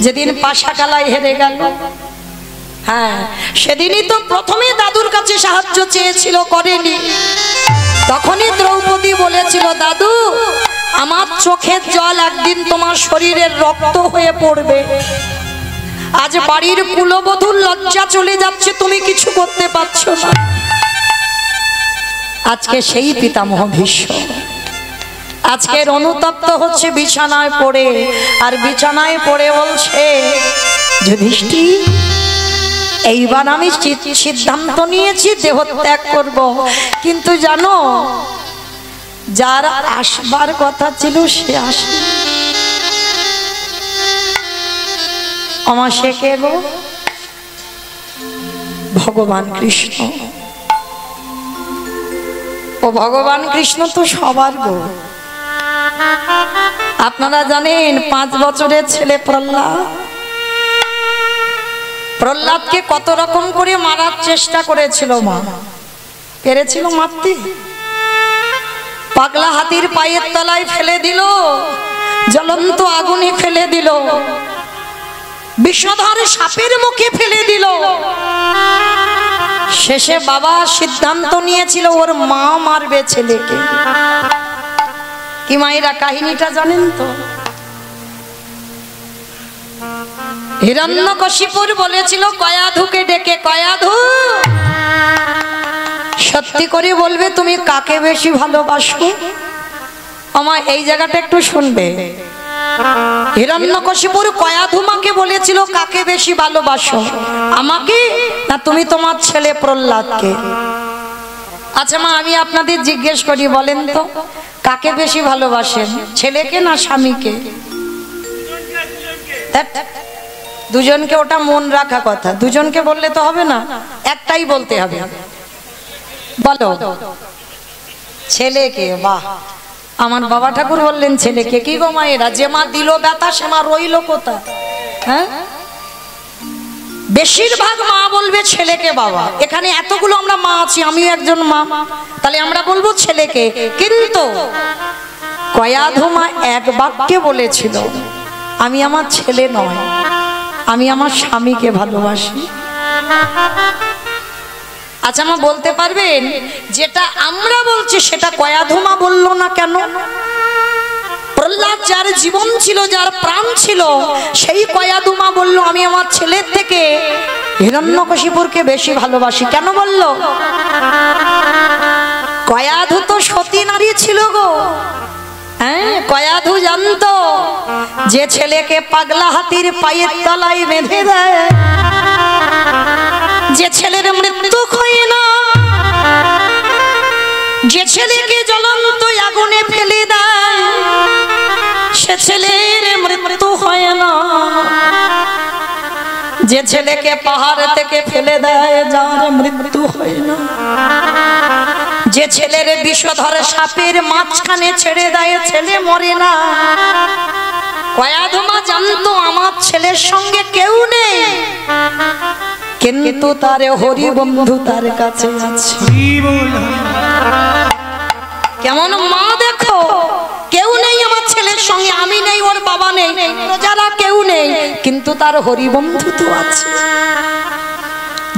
যেদিন পাশাকালায় হেরে গেল, হ্যাঁ সেদিনই তো প্রথমে দাদুর কাছে সাহায্য চেয়েছিল, করেনি। তখনই দ্রৌপদী বলেছিল, দাদু আমার চোখের জল একদিন তোমার শরীরের রক্ত হয়ে পড়বে। আজ বাড়ির কুলবধূর লজ্জা চলে যাচ্ছে, তুমি কিছু করতে পারছো না। আজকে সেই পিতামহ ভীষ্ম আজকের অনুতপ্ত হচ্ছে বিছানায় পড়ে, আর বিছানায় পড়ে বলছে, যুধিষ্ঠির এইবার আমি সিদ্ধান্ত নিয়েছি দেহ ত্যাগ করব, কিন্তু জানো যার আসবার কথা ছিল সে আসে। আমার সে কে গো? ভগবান কৃষ্ণ। ও ভগবান কৃষ্ণ তো সবার গো। আপনারা জানেন 5 বছরের ছেলে প্রহ্লাদ, প্রহ্লাদকে কত রকম করে মারার চেষ্টা করেছিল মা। পেরেছিল মারতে? পাগলা হাতির পায়ের তলায় ফেলে দিল, জ্বলন্ত আগুনে ফেলে দিল, বিষধর সাপের মুখে ফেলে দিল। শেষে বাবা সিদ্ধান্ত নিয়েছিল ওর মা মারবে ছেলেকে। কি মায়েরা কাহিনীটা জানেন তো? হিরণ্যকশিপুর বলেছিল কয়াধুকে ডেকে, কয়াধু সত্যি করে বলবে তুমি কাকে বেশি ভালোবাসো? আমার এই জায়গাটা একটু শুনবে। হিরণ্যকশিপুর কয়াধুমাকে বলেছিল কাকে বেশি ভালোবাসো, আমাকে না তুমি তোমার ছেলে প্রহ্লাদকে? আচ্ছা মা, আমি আপনাদের জিজ্ঞেস করি, বলেন তো কাকে বেশি ভালোবাসেন, ছেলেকে না স্বামীকে? দুজনকে, ওটা মন রাখা কথা। দুজনকে বললে তো হবে না, একটাই বলতে হবে। বলো ছেলেকে। বাহ, আমার বাবা ঠাকুর বললেন ছেলেকে। কি গো মায়েরা, যে মা দিল ব্যথা সে মা রইল কোথায়? হ্যাঁ, বেশিরভাগ মা বলবে ছেলেকে বাবা। এখানে এতগুলো আমরা মা আছি, আমিও একজন মা, তাহলে আমরা বলবো ছেলেকে। কিন্তু কয়াধুমা এক বাক্যে বলেছিল আমি আমার ছেলে নয়, আমি আমার স্বামীকে ভালোবাসি। আচ্ছা মা বলতে পারবেন যেটা আমরা বলছি সেটা কয়াধুমা বললো না কেন? প্রহ্লাদ যার জীবন ছিল, যার প্রাণ ছিল, সেই কয়াধুমা বললো আমি আমার ছেলের থেকে হিরণ্যকশিপুরকে বেশি ভালোবাসি। কেন বললো? কয়াধু তো সতী নারী ছিল গো। হ্যাঁ, কয়াধু জানতো যে ছেলেকে পাগলা হাতির পায়ের তলায় বেঁধে দেয়, যে ছেলের মৃত্যু হয় না, যে ছেলেকে জ্বলন্ত আগুনে ফেলে দেয়, সে ছেলের মৃত্যু হয় না। যে ছেলেকে পাহাড় থেকে ফেলে দেয়, যার মৃত্যু হয় না। যে ছেলের বিষধর সাপের মাঝখানে ছেড়ে দেয়, ছেলে মরে না। কয়াধুমা জানতো আমার ছেলের সঙ্গে কেউ নেই, কিন্তু তার হরি বন্ধু তার কাছে আছে। কেমন মা দেখো, কেউ নেই আমার ছেলের সঙ্গে, আমি নেই, ওর বাবা নেই, যারা কেউ নেই, কিন্তু তার হরি বন্ধু তো আছে।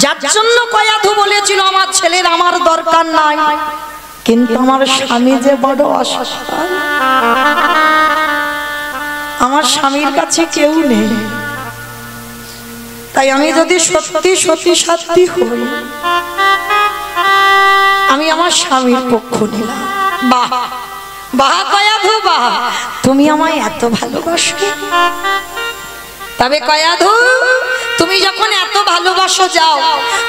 যার জন্য কয়াধু বলেছিল আমার ছেলের আমার দরকার নাই, কিন্তু আমার স্বামী যে বড় অসহায়, আমার স্বামীর কাছে কেউ নেই, তাই আমি যদি সত্যি সত্যি সত্যি হই, আমি আমার স্বামীর পক্ষ নিলাম। বাহ বাহ কয়াধু বাহ, তুমি আমায় এত ভালোবাসো। তবে কয়াধু তুমি যখন এত ভালোবাসো, যাও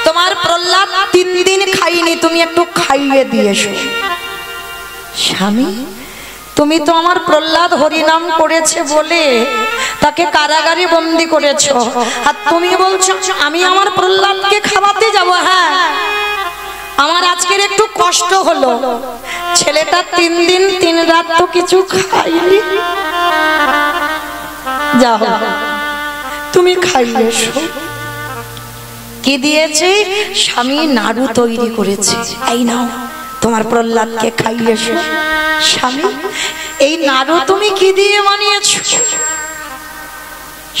তোমার প্রহ্লাদ 3 দিন খাইনি, তুমি একটু খাইয়ে দিয়েছো। স্বামী, তুমি তো আমার প্রহ্লাদ হরিনাম করেছে বলে তাকে কারাগারে বন্দি করেছো, আর তুমি বলছো আমি আমার প্রহ্লাদকে খাওয়াতে যাব। হ্যাঁ, আমার আজকের একটু কষ্ট হলো, ছেলেটা 3 দিন 3 রাত তো কিছু খাইনি। যাও তুমি খাইয়েছো। কি দিয়েছে? স্বামী নাড়ু তৈরি করেছে, এই নাও তোমার প্রহ্লাদকে খাইয়েছো। স্বামী, এই নাড়ু তুমি কি দিয়ে বানিয়েছো?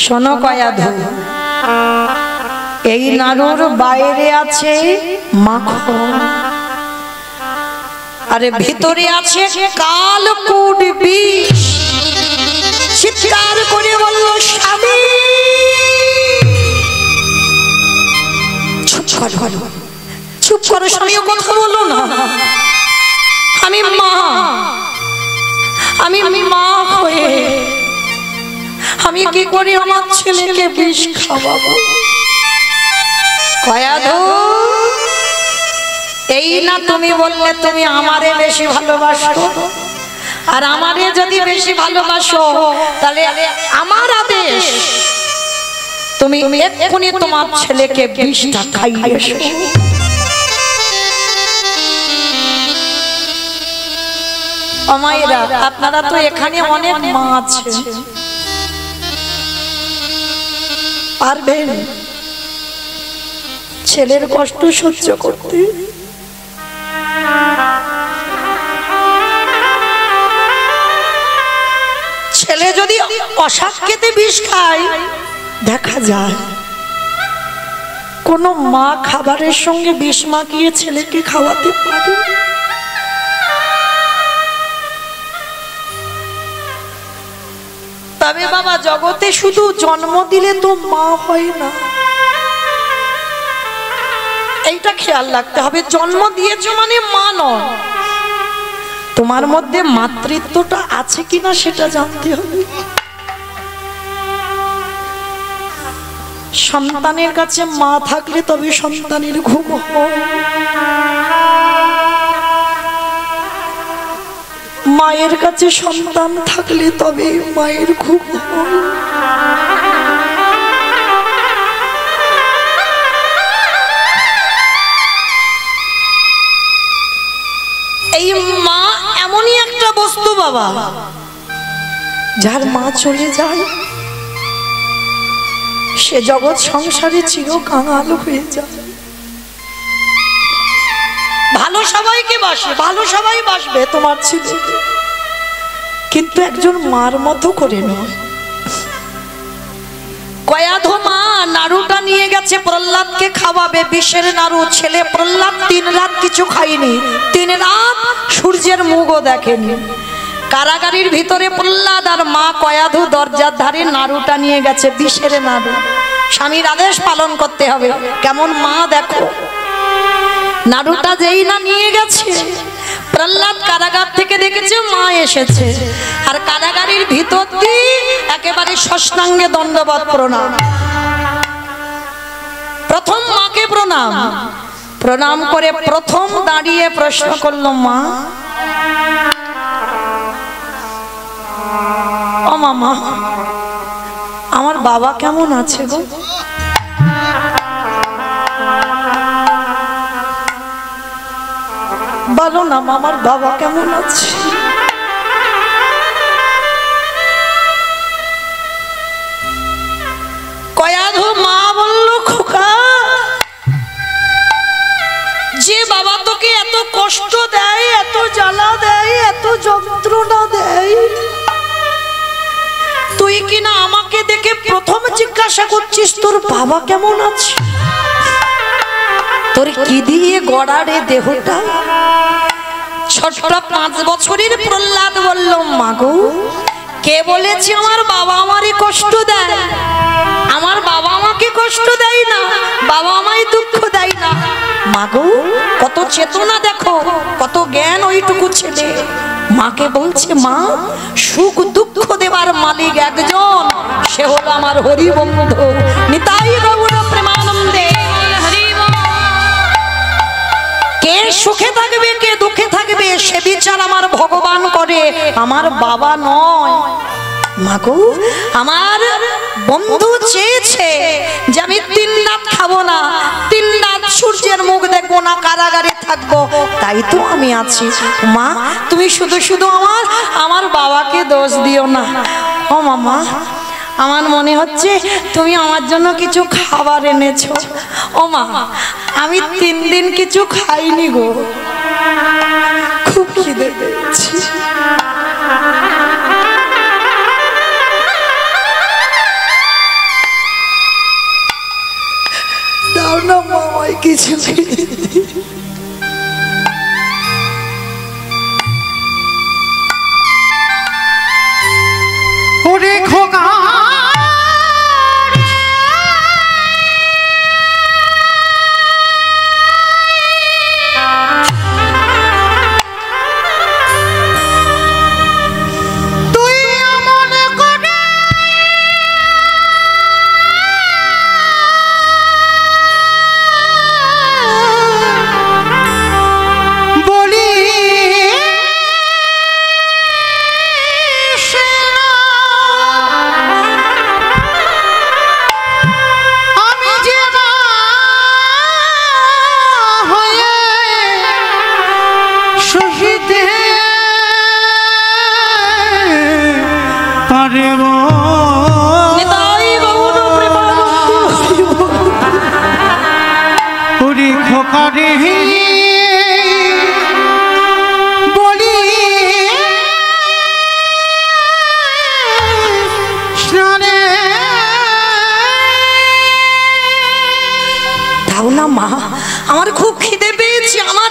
শোনো কয়াধু, এই নাড়ুর বাইরে আছে মাখন, আরে ভিতরে আছে কালকুট বিষ। চিৎকার করে বলল স্বামী, চুপ করো, চুপ করো স্বামী, কথা বলো না। আমি মা, আমি মা হয়ে আমি কি করে আমার ছেলেকে বিষ খাওয়াবো? কয়াধু, এই না তুমি বললে তুমি আমারে বেশি ভালোবাসো, আর আমারে যদি বেশি ভালোবাসো তাহলে আমার আদেশ, তুমি এক্ষুনি তোমার ছেলেকে বিষটা খাইয়ে এসো। মায়েরা, আপনারা তো এখানে অনেক মা আছে, পারবেন ছেলের কষ্ট সহ্য করতে? ছেলে যদি অসাক্ষেতে বিষ খায়, দেখা যায় কোন মা খাবারের সঙ্গে বিষ মাখিয়ে ছেলেকে খাওয়াতে পারে? তবে বাবা বাবা, জগতে শুধু জন্ম দিলে তো মা হয় না, এইটা খেয়াল রাখতে হবে। জন্ম দিয়েছো মানে মা নয়, তোমার মধ্যে মাতৃত্বটা আছে কিনা সেটা জানতে হবে। সন্তানের কাছে মা থাকলে তবে সন্তানের ঘুম হয়, মায়ের কাছে সন্তান থাকলে তবে মায়ের ঘুম হয়। এই মা এমনই একটা বস্তু বাবা, যার মা চলে যায় সে জগৎ সংসারে চির কাঙাল হয়ে যায়। ভালো সবাইকে বাসে, ভালো সবাই বাসবে তোমার ছেলে, কিন্তু একজন মার মতো করে নয়। কয়াধো মা নাড়ুটা নিয়ে গেছে প্রহ্লাদকে খাওয়াবে, বিষের নাড়ু। ছেলে প্রহ্লাদ 3 রাত কিছু খায়নি, 3 রাত সূর্যের মুখও দেখেনি। কারাগারের ভিতরে প্রহ্লাদ আর মা কয়াধো দরজার ধারে নাড়ুটা নিয়ে গেছে, বিষের নাড়ু। স্বামীর আদেশ পালন করতে হবে। কেমন মা দেখো, নাড়ুটা যেই না নিয়ে গেছে, প্রহ্লাদ কারাগার থেকে দেখেছে মা এসেছে, আর কারাগারের ভিতর দিয়ে একেবারে ষষ্ঠাঙ্গে দণ্ডবত প্রণাম। প্রথম মাকে প্রণাম, প্রণাম করে প্রথম দাঁড়িয়ে প্রশ্ন করলো, মা ও মামা, আমার বাবা কেমন আছে গো? বলো না আমার বাবা কেমন আছে? কয়াধো মা বলল, খোকা, যে বাবা তোকে এত কষ্ট দেয়, এত জ্বালা দেয়, এত যন্ত্রণা দেয়, তুই কিনা আমাকে দেখে প্রথম জিজ্ঞাসা করছিস তোর বাবা কেমন আছে? তোর কি দিয়ে গড়া রে দেহটা? ছোট্ট 5 বছরের প্রহ্লাদ বলল, মাগো, কে বলেছে আমার বাবা আমারই কষ্ট দেয়? আমার বাবা আমাকে কষ্ট দেয় না, বাবা আমায় দুঃখ দেয় না। মাগো, কত চেতনা দেখো, কত জ্ঞান ওইটুকু ছেলে। মাকে বলছে, মা, সুখ দুঃখ দেবার মালিক একজন, সে হলো আমার হরি বন্ধু। নিতাই গৌর প্রেমানন্দে। কে সুখে থাকবে কে দুঃখে থাকবে সে বিচার আমার ভগবান করে, আমার বাবা নয়। মাগো, আমার বন্ধু চেয়েছে যে আমি 3 রাত খাবো না, 3 রাত সূর্যের মুখ দেখবো না, কারাগারে থাকবো, তাই তো আমি আছি। মা, তুমি শুধু শুধু আমার বাবাকে দোষ দিও না। ও মামা, আমার মনে হচ্ছে তুমি আমার জন্য কিছু খাবার এনেছো। ও মা, আমি 3 দিন কিছু খাইনি গো, খুব খিদে পেয়েছি। দাও না মামায় কিছু। ওরে খোকা, আমার খুব খিদে পেয়েছে, আমার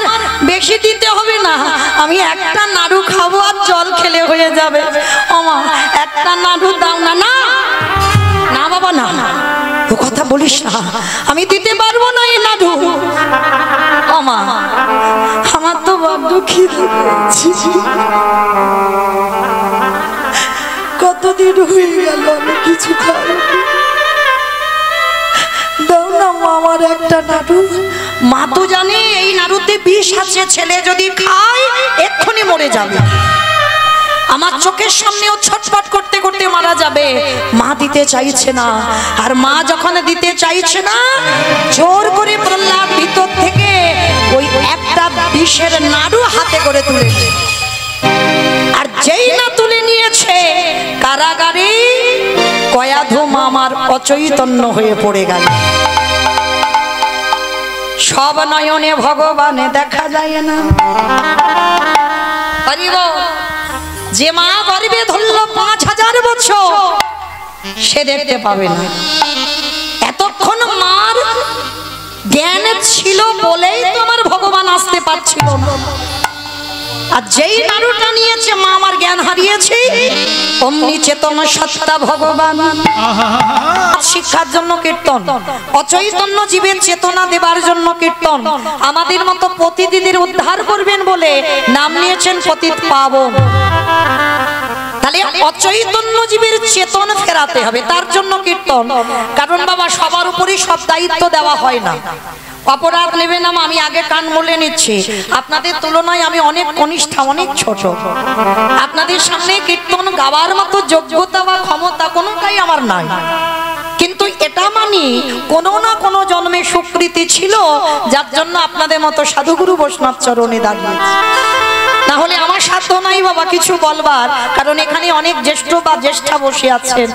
বেশি দিতে হবে না, আমি একটা নাড়ু খাবো আর জল খেলে হয়ে যাবে। ও মা, একটা নাড়ু দাও না। না, বলিস না, আমি দিতে পারবো না এই নাড়ু। আমা আমার তো বড্ড খিদে পেয়েছে, কতদিন হয়ে গেল আমি কিছু খাইনি, দাও না মা আমার একটা নাড়ু। মা তো জানে এই নাড়ুতে বিষ আছে, ছেলে যদি খায় এক্ষুনি মরে যাবে, আমার চোখের সামনেও ছটফট করতে করতে মারা যাবে। মা দিতে চাইছে না, আর মা যখন দিতে চাইছে না, জোর করে প্রহ্লাদ ভিতর থেকে ওই একটা বিষের নাড়ু হাতে করে তুলে, আর যেই না তুলে নিয়েছে কারাগারে কয়াধু মামার অচৈতন্য হয়ে পড়ে গেল। সব নয়নে ভগবানে দেখা যায় না। যে মা গর্ভে ধরল 5000 বছর, সে দেখতে পাবে না। এতক্ষণ মার জ্ঞান ছিল বলেই তো আমার ভগবান আসতে পারছিল না। আর যেই নাড়ুটা নিয়েছে মা আমার জ্ঞান হারিয়েছে, অমনি চেতন সত্তা ভগবান। শিক্ষার জন্য কীর্তন, অচৈতন্য জীবের চেতনা দেবার জন্য কীর্তন, আমাদের মতো পতিতদের উদ্ধার করবেন বলে নাম নিয়েছেন পতিত পাবন। তাহলে অচৈতন্য জীবের চেতন ফেরাতে হবে, তার জন্য কীর্তন। কারণ বাবা সবার উপরই সব দায়িত্ব দেওয়া হয় না। অপরাধ নেবে না, আমি আগে কান বলে নিচ্ছি, আপনাদের তুলনায় আমি অনেক কনিষ্ঠ, অনেক ছোট। আপনাদের সামনে কীর্তন গাওয়ার মতো যোগ্যতা বা ক্ষমতা কোনোটাই আমার নাই, কিন্তু এটা মানি কোনো না কোনো জন্মে সুকৃতি ছিল, যার জন্য আপনাদের মতো সাধুগুরু বৈষ্ণব চরণে দাঁড়িয়েছে। না হলে আমার সাধ্য নাই বাবা কিছু বলবার, কারণ এখানে অনেক জ্যেষ্ঠ বা জ্যেষ্ঠা বসে আছেন।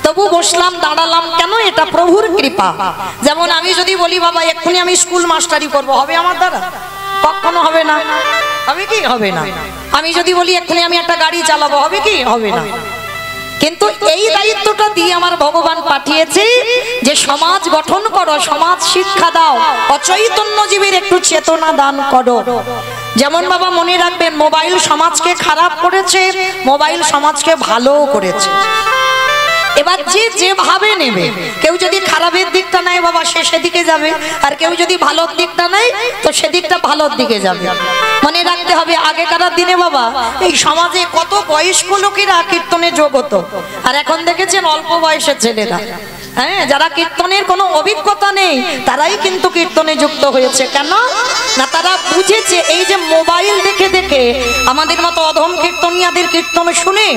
তবু বসলাম, দাঁড়ালাম কেন? এটা প্রভুর কৃপা। যেমন আমি যদি বলি বাবা এক্ষুনি আমি স্কুল মাস্টারি করব, হবে আমার দ্বারা? কখনো হবে না। হবে কি? হবে না। আমি যদি বলি এক্ষুনি আমি একটা গাড়ি চালাবো, হবে কি? হবে না। কিন্তু এই দায়িত্বটা দিয়ে আমার ভগবান পাঠিয়েছে যে সমাজ গঠন করো, সমাজ শিক্ষা দাও, অচৈতন্য জীবের একটু চেতনা দান করো। যেমন বাবা মনে রাখবেন, মোবাইল সমাজকে খারাপ করেছে, মোবাইল সমাজকে ভালোও করেছে। এবার যে যেভাবে নেবে, কেউ যদি খারাপের দিকটা নেয় বাবা সে সেদিকে যাবে, আর কেউ যদি ভালোর দিকটা নেয় তো সেদিকটা ভালোর দিকে যাবে। মনে রাখতে হবে আগেকার দিনে বাবা এই সমাজে কত বয়স্ক লোকেরা কীর্তনে যোগ হতো, আর এখন দেখেছেন অল্প বয়সের ছেলেরা, হ্যাঁ, যারা কীর্তনের কোনো অভিজ্ঞতা নেই তারাই কিন্তু কীর্তনে যুক্ত হয়েছে। কেন না? তারা বুঝেছে এই যে মোবাইল দেখে দেখে আমাদের মতো অধম কীর্তনিয়াদের কীর্তন শুনে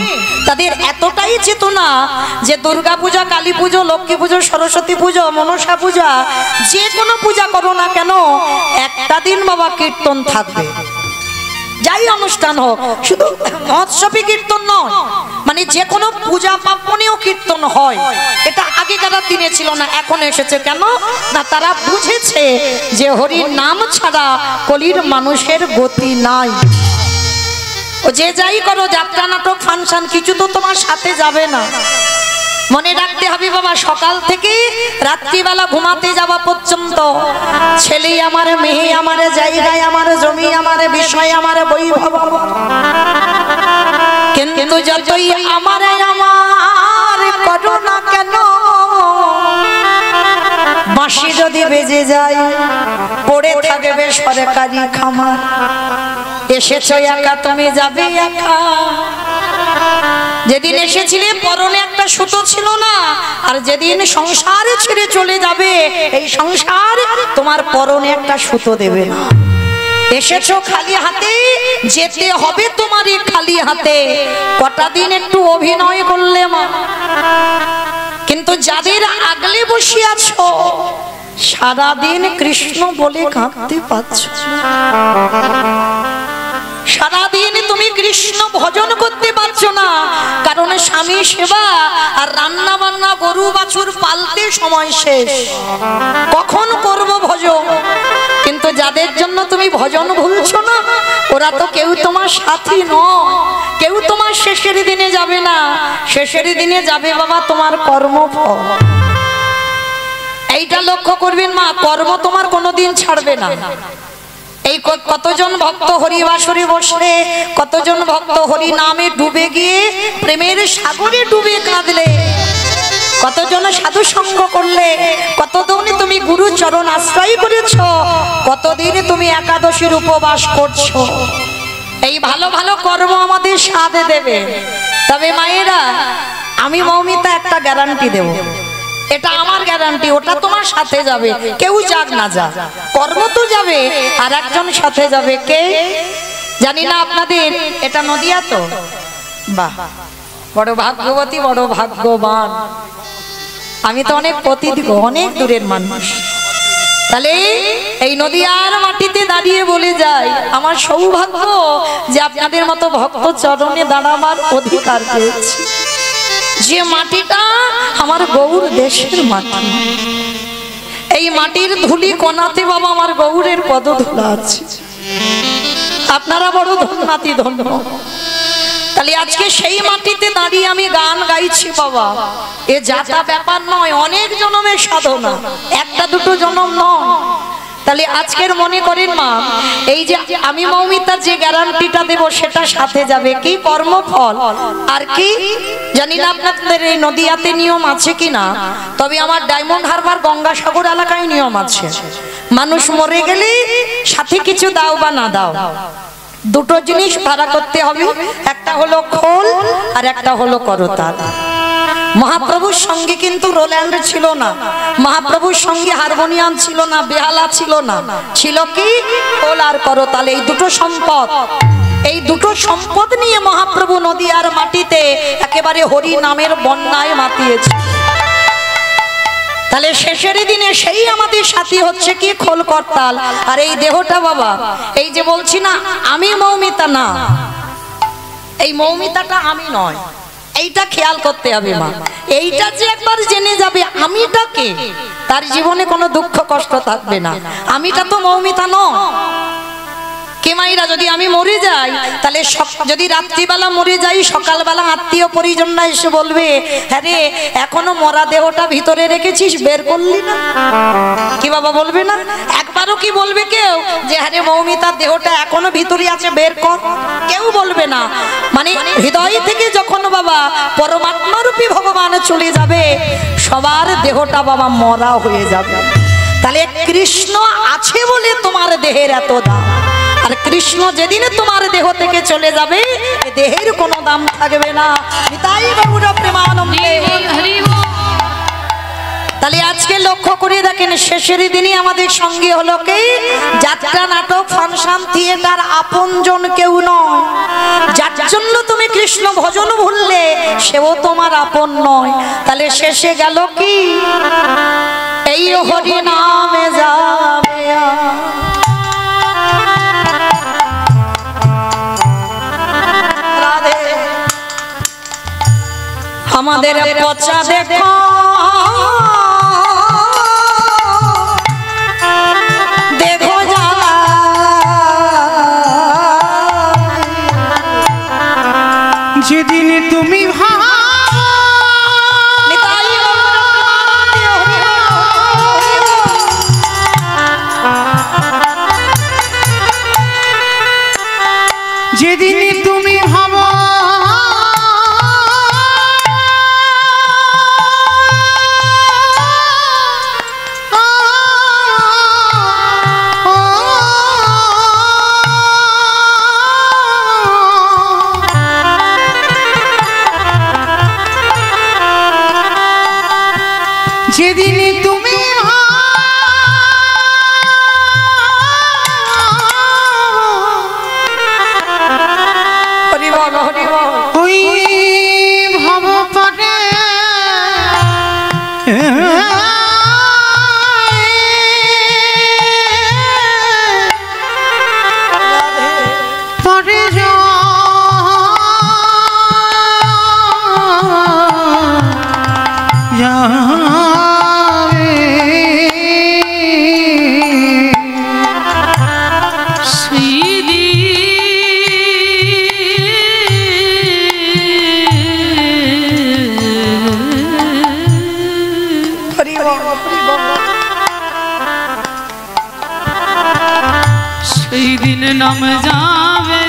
তাদের এতটাই চেতনা যে দুর্গা পূজা, কালী পুজো, লক্ষ্মী পুজো, সরস্বতী পুজো, মনসা পূজা, যে কোনো পূজা করো না কেন একটা দিন বাবা কীর্তন থাকবে। যাই অনুষ্ঠান হোক, শুধু মহোৎসবী কীর্তন নয়, মানে যে কোনো পূজা পার্বণেও কীর্তন হয়। এটা আগেকার দিনে ছিল না, এখন এসেছে। কেন না? তারা বুঝেছে যে হরির নাম ছাড়া কলির মানুষের গতি নাই। ও যে যাই করো, যাত্রা, নাটক, ফাংশন, কিছু তো তোমার সাথে যাবে না। মনে রাখতে হবে বাবা, সকাল থেকে রাত্রিবেলা ঘুমাতে যাওয়া পর্যন্ত ছেলে আমার, মেয়ে আমার, জায়গায় আমার, জমি আমার, বিষয় আমার, বৈভব। কিন্তু যতই আমার আমার করো না কেন, বাঁশি যদি বেজে যায় পড়ে থাকবে সরকারি খামার। এসেছো একা, তুমি যাবে একা। যেদিন এসেছিলে পরনে একটা সুতো ছিল না, আর যেদিন সংসার ছেড়ে চলে যাবে এই সংসার তোমার পরনে একটা সুতো দেবে না। এসেছো খালি হাতে, যেতে হবে তোমারই খালি হাতে। কটা দিন একটু অভিনয় করলে মা, কিন্তু যাদের আগলে বসে আছো সারাদিন কৃষ্ণ বলে কাঁদতে পাচ্ছ, সারাদিন তুমি কৃষ্ণ ভজন করতে পারছো না, কারণ স্বামী সেবা আর রান্না বান্না, গরু বাছুর পালতে সময় শেষ। কখন করব ভজন? কিন্তু যাদের জন্য তুমি ভজন ভুলছো না ওরা তো কেউ তোমার সাথী নয়, কেউ তোমার শেষের দিনে যাবে না। শেষের দিনে যাবে বাবা তোমার কর্মফল। এইটা লক্ষ্য করবেন মা, কর্ম তোমার কোনোদিন ছাড়বে না। এই কতজন ভক্ত হরি বাসরে বসলে, কতজন ভক্ত হরি নামে ডুবে গিয়ে প্রেমের সাগরে ডুবে কাঁদলে, কতজন সাধু সঙ্গ করলে, কতদিন তুমি গুরু চরণ আশ্রয় করেছ, কতদিন তুমি একাদশীর উপবাস করছো। এই ভালো ভালো কর্ম আমাদের সাথে দেবে। তবে মায়েরা, আমি মৌমিতা একটা গ্যারান্টি দেব, এটা আমার গ্যারান্টি, ওটা তোমার সাথে যাবে, কেউ যাক না যাক, কর্ম তো যাবে, আর একজন সাথে যাবে, কে জানি না আপনাদের। এটা নদিয়া তো, বাহ, বড় ভাগ্যবতী, বড় ভাগ্যবান। আমি তো অনেক প্রতিদিন অনেক দূরের মানুষ, তাহলে এই নদিয়ার মাটিতে দাঁড়িয়ে বলে যাই, আমার সৌভাগ্য যে আপনাদের মতো ভক্ত চরণে দাঁড়াবার অধিকার পেয়েছি। যে মাটিটা আমার গৌর দেশের মাটি, এই মাটির ধুলি কোনাতে বাবা আমার গৌরের পদধূলা আছে। আপনারা বড় ধন্যাতি ধন্য। তাহলে আজকে সেই মাটিতে দাঁড়িয়ে আমি গান গাইছি বাবা, এ যাতা ব্যাপার নয়, অনেক জন্মের সাধনা, একটা দুটো জন্ম নয়। তাহলে আজকের মনে করেন মা, এই যে আমি মৌমিতার যে গ্যারান্টিটা দেব সেটা সাথে যাবে কি কর্মফল, আর কি জানি না আপনাদের এই নদিয়াতে নিয়ম আছে কিনা, তবে আমার ডায়মন্ড হারবার গঙ্গাসাগর এলাকায় নিয়ম আছে, মানুষ মরে গেলে সাথে কিছু দাও বা না দাও, দুটো জিনিস ভাড়া করতে হবে, একটা হলো খোল আর একটা হলো করতাল। মহাপ্রভুর সঙ্গে কিন্তু রোল্যান্ড ছিল না, মহাপ্রভুর সঙ্গে হারমোনিয়াম ছিল না, বেহালা ছিল না, ছিল কি খোল আর করতাল। এই দুটো সম্পদ, এই দুটো সম্পদ নিয়ে মহাপ্রভু নদিয়ার মাটিতে একেবারে হরি নামের বন্যায় মাতিয়েছে। তাহলে শেষের দিনে সেই আমাদের সাথী হচ্ছে কি খোল করতাল। আর এই দেহটা বাবা, এই যে বলছি না আমি মৌমিতা, না এই মৌমিতাটা আমি নয়, এইটা খেয়াল করতে হবে মা। এইটা যে একবার জেনে যাবে আমিটা কে, তার জীবনে কোনো দুঃখ কষ্ট থাকবে না। আমিটা তো মৌমিতা নয়। কে মাইরা, যদি আমি মরে যাই, তাহলে যদি রাত্রিবেলা মরে যাই, সকালবেলা আত্মীয় পরিজনরা এসে বলবে, হ্যাঁ রে এখনো মরা দেহটা ভিতরে রেখেছিস, বের করলি না, কি বাবা বলবে না? একবারও কি বলবে কেউ যে হ্যাঁ রে মৌমিতার দেহটা এখনো ভিতরে আছে, বের কর? কেউ বলবে না। মানে হৃদয় থেকে যখন বাবা পরমাত্মারূপী ভগবান চলে যাবে, সবার দেহটা বাবা মরা হয়ে যাবে। তাহলে কৃষ্ণ আছে বলে তোমার দেহের এত দাম, আর কৃষ্ণ যেদিন তোমার দেহ থেকে চলে যাবে, দেহের কোনো দাম থাকবে না। নিতাই গৌর প্রেমানন্দে। তাহলে আজকে লক্ষ্য করে দেখেন, শেষের দিনই আমাদের সঙ্গে হলো কি যাত্রা, নাটক, ফাংশন, থিয়েটার, আপনজন কেউ নয়। যার জন্য তুমি কৃষ্ণ ভজন ভুললে সেও তোমার আপন নয়। তাহলে শেষে গেল কি এই হরি নামে যাবে। আমাদের পচা দেখো দেখো যা, যেদিন তুমি যেদিন তুমি ভাবো যেদিন তুমি ওই ভাব পানে পরে সেই দিন নাম যাবে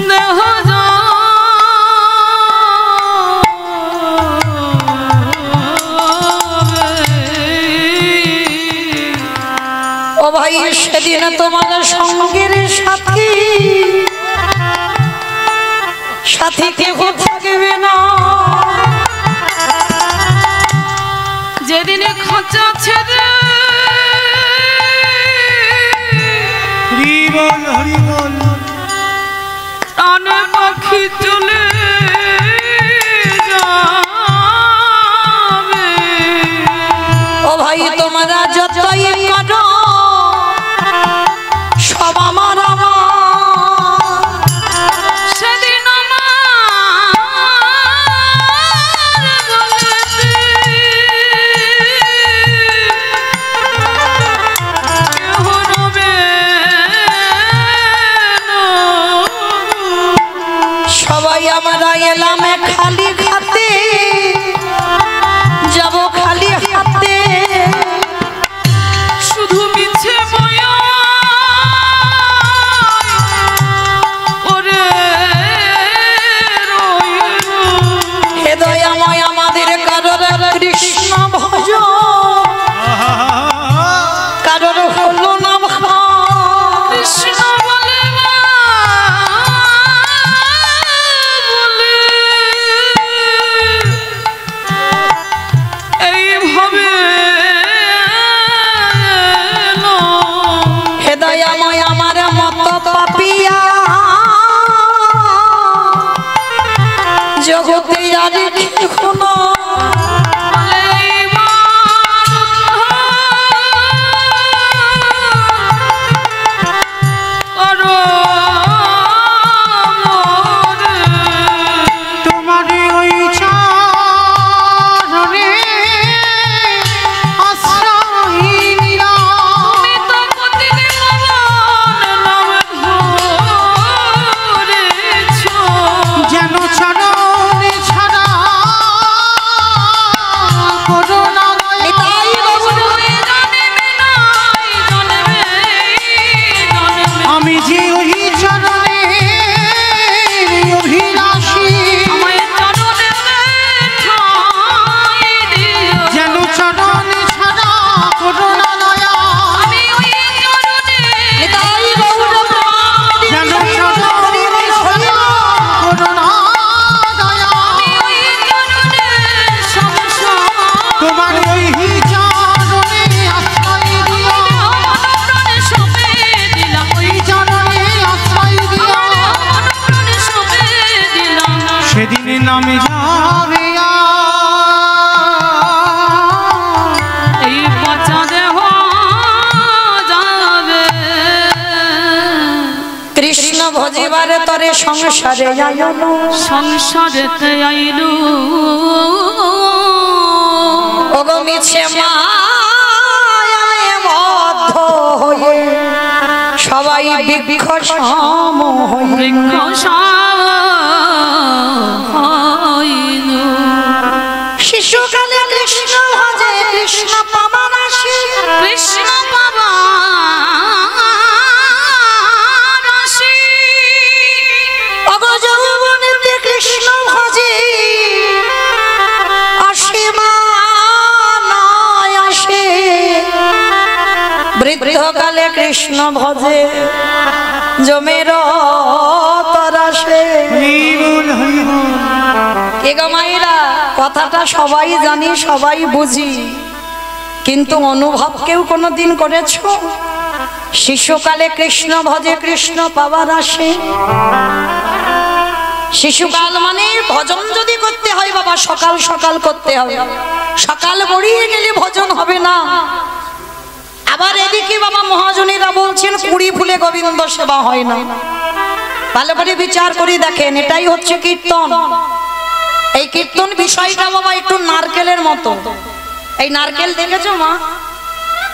দেহ ও ভাই সেদিন তোমার সঙ্গের সাথী সাথী কেউ থাকবে না, যেদিনে খাঁচা ছেড়ে হরি বল হরি বল প্রাণ পাখি চলে যাবে। ও ভাই তোমরা যতই কাটো সব আমার সেদিন আমার গলেতে কেহ রবে না। সবাই আমরা এলাম খালি হাতে যাব খালি হাতে, শুধু মিছে বয়া ওরে রইল। হে দয়াময় আমাদের কারোর কৃষ্ণ ভজ কারোর হলো না ভাব। কৃষ্ণ বলে এইভাবে হে দয়াময় আমার মত পাপিয়া জগতে আর কেউ না। তোমার ওই চরণে আশ্রয় নিলাম, যেন চরণে ছাড়া করুণা নিতাই গৌর আমি যে ওই চরণে অভিলাষী, যেন চরণে ছাড়া করুণা দয়া, নিতাই গৌর যেন চরণে ছাড়া করুণা দয়া, তোমার ওই চরণে আশ্রয় দিও, ওই চরণে আশ্রয় দিও, সেদিন নামে যাবে এই পচা দেহ যাবে। কৃষ্ণ ভজিবার তরে সংসারে আয়নো, সংসারেতে আইলু ওগো মিছে মায়ায় বদ্ধ হয়ে সবাই বৃক্ষ সম হয়ে বৃক্ষ হইলু। শিশুকালে কৃষ্ণ ভজে কৃষ্ণ পাবার আসে, কৃষ্ণ বাবা রাশি ওগো যৌবনেতে কৃষ্ণ ভজে আসে মানায় আসে, বৃদ্ধকালে কৃষ্ণ ভজে জমের তরাসে। হরি বল হরি বল কে গো মায়েরা, কথাটা সবাই জানি সবাই বুঝি, কিন্তু অনুভব কেউ কোনোদিন করেছো? শিশুকালে কৃষ্ণ ভজে কৃষ্ণ পাবার আসে। শিশুকাল মানে ভজন যদি করতে হয় বাবা সকাল সকাল করতে হবে, সকাল গড়িয়ে গেলে ভজন হবে না। আবার এদিকে বাবা মহাজনীরা বলছেন কুড়ি ফুলে গোবিন্দ সেবা হয় না। ভালো করে বিচার করে দেখেন, এটাই হচ্ছে কীর্তন। এই কীর্তন বিষয়টা বাবা একটু নারকেলের মতো। এই নারকেল দেখেছো মা?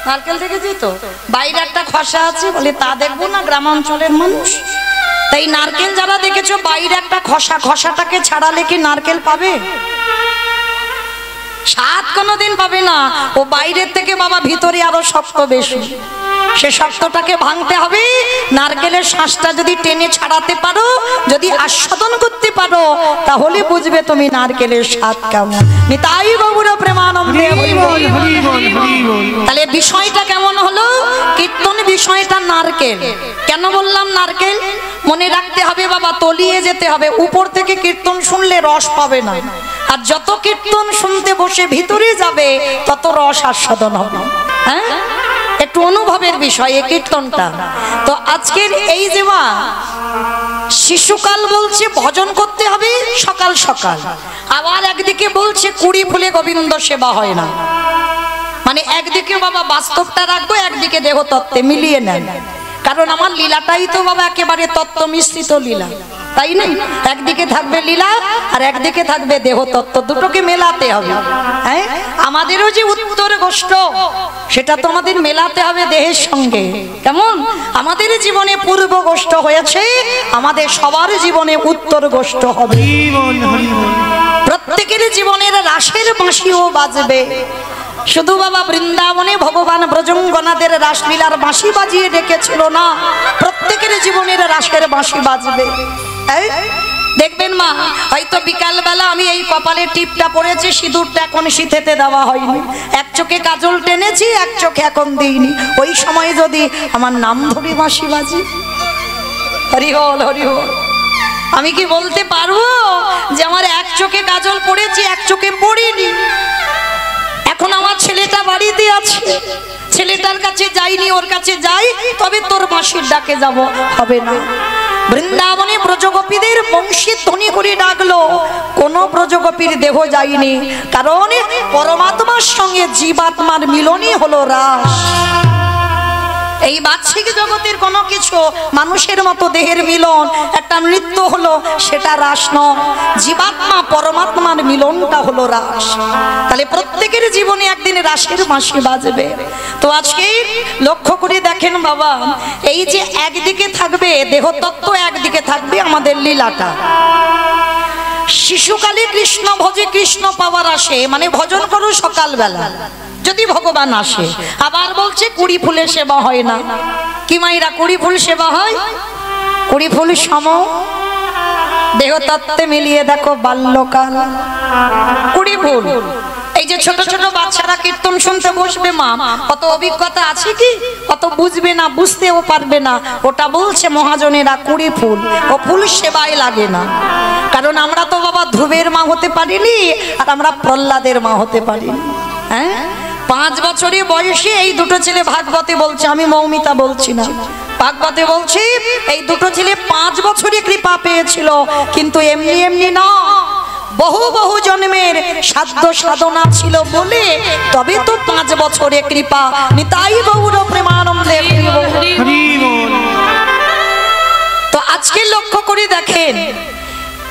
নারকেল দেখেছি তো, বাইরে একটা খসা আছে, বলে তা দেখবো না গ্রামাঞ্চলের মানুষ। তাই নারকেল যারা দেখেছো বাইরে একটা খসা, খসাটাকে ছাড়ালে কি নারকেল পাবে? স্বাদ কোনোদিন পাবে না, ও বাইরের থেকে বাবা ভিতরে আরো শক্ত বেশি। সে শক্তটাকে ভাঙতে হবে। নারকেলের শ্বাসটা যদি টেনে ছাড়াতে পারো, যদি আস্বাদন করতে পারো, তাহলে বুঝবে তুমি নারকেলের স্বাদ কেমন। নিতাই গৌর প্রেমানন্দে হরি বল, হরি বল, হরি বল। তাহলে বিষয়টা কেমন হলো? কীর্তন বিষয়টা নারকেল। কেন বললাম নারকেল? মনে রাখতে হবে বাবা, তলিয়ে যেতে হবে। উপর থেকে কীর্তন শুনলে রস পাবে না, আর যত কীর্তন শুনতে বসে ভিতরে যাবে তত রস আস্বাদন হবে। হ্যাঁ, একটু অনুভবের বিষয় এই কীর্তনটা। তো আজকের এই যে মা শিশুকাল বলছে ভজন করতে হবে সকাল সকাল, আবার একদিকে বলছে কুড়ি ফুলে গোবিন্দ সেবা হয় না। মানে একদিকে বাবা বাস্তবটা রাখবো, একদিকে দেহ তত্ত্বে মিলিয়ে নেন। কারণ আমার লীলাটাই তো বাবা একেবারে তত্ত্ব মিশ্রিত লীলা, তাই না? একদিকে থাকবে লীলা আর একদিকে থাকবে দেহ তত্ত্ব, দুটোকে মেলাতে হবে। হ্যাঁ, আমাদেরও যে উত্তর গোষ্ঠ সেটা তো আমাদের মেলাতে হবে দেহের সঙ্গে। কেমন? আমাদের জীবনে পূর্ব গোষ্ঠ হয়েছে, আমাদের সবার জীবনে উত্তর গোষ্ঠ হবে। হরি বল, হরি বল। প্রত্যেকের জীবনের রাসের বাঁশিও বাজবে। শুধু বাবা বৃন্দাবনে ভগবান ব্রজঙ্গনাদের রাসলীলার বাঁশি বাজিয়ে ডেকেছিল না, প্রত্যেকের জীবনের রাসের বাঁশি বাজবে। এই দেখবেন মা, হয়তো বিকাল বেলা আমি এই কপালে টিপটা পড়েছি, সিঁদুরটা এখন সিঁথেতে দেওয়া হয়নি, এক চোখে কাজল টেনেছি, এক চোখে এখন দিইনি। ওই সময় যদি আমার নাম ধরে বাঁশি বাজে, হরি বল, হরি বল, আমি কি বলতে পারবো যে আমার এক চোখে কাজল পড়েছি, এক চোখে পড়িনি? এখন আমার ছেলেটা বাড়িতে আছে, ছেলেটার কাছে যাইনি, ওর কাছে যাই তবে তোর বাঁশির ডাকে যাব, হবে না। বৃন্দাবনে ব্রজগোপীদের বংশী ধ্বনি করে ডাকলো, কোন ব্রজগোপীর দেহ যায়নি, কারণ পরমাত্মার সঙ্গে জীবাত্মার মিলনই হলো রাস। এই বাহ্যিক জগতের কোনো কিছু মানুষের মতো দেহের মিলন, একটা নৃত্য হলো, সেটা রাস নয়। জীবাত্মা পরমাত্মার মিলনটা হলো রাস। তাহলে প্রত্যেকের জীবনে একদিন রাসের বাঁশি বাজবে। তো আজকে লক্ষ্য করে দেখেন বাবা, এই যে একদিকে থাকবে দেহতত্ত্ব, একদিকে থাকবে আমাদের লীলাটা। শিশুকালে কৃষ্ণ ভজে কৃষ্ণ পাওয়ার আসে, মানে ভজন করো সকালবেলা যদি ভগবান আসে। আবার বলছে কুড়ি ফুলের সেবা হয় না। কি মাইরা কুড়ি ফুল সেবা হয়? কুড়ি ফুল সম দেহতত্ত্বে মিলিয়ে দেখো বাল্যকাল কুড়ি ফুল। এই যে ছোট ছোট বাচ্চারা কীর্তন শুনতে বসবে মা, কত অভিজ্ঞতা আছে কি? কত বুঝবে না, বুঝতেও পারবে না। ওটা বলছে মহাজনেরা কুড়ি ফুল, ও ফুল সেবায় লাগে না। কারণ আমরা তো বাবা ধ্রুবের মা হতে পারিনি, আর আমরা প্রহ্লাদের মা হতে পারিনি। হ্যাঁ, 5 বছরের বয়সে এই দুটো ছেলে, ভাগবতে বলছে, আমি মৌমিতা বলছি না, ভাগবতে বলছি, এই দুটো ছেলে 5 বছরে কৃপা পেয়েছিল। কিন্তু এমনি এমনি না, বহু বহু জন্মের সাধ্য সাধনা ছিল বলে তবে তো 5 বছরে কৃপা। নিতাই গৌর প্রেমানন্দে হরি বল। তো আজকে লক্ষ্য করে দেখেন,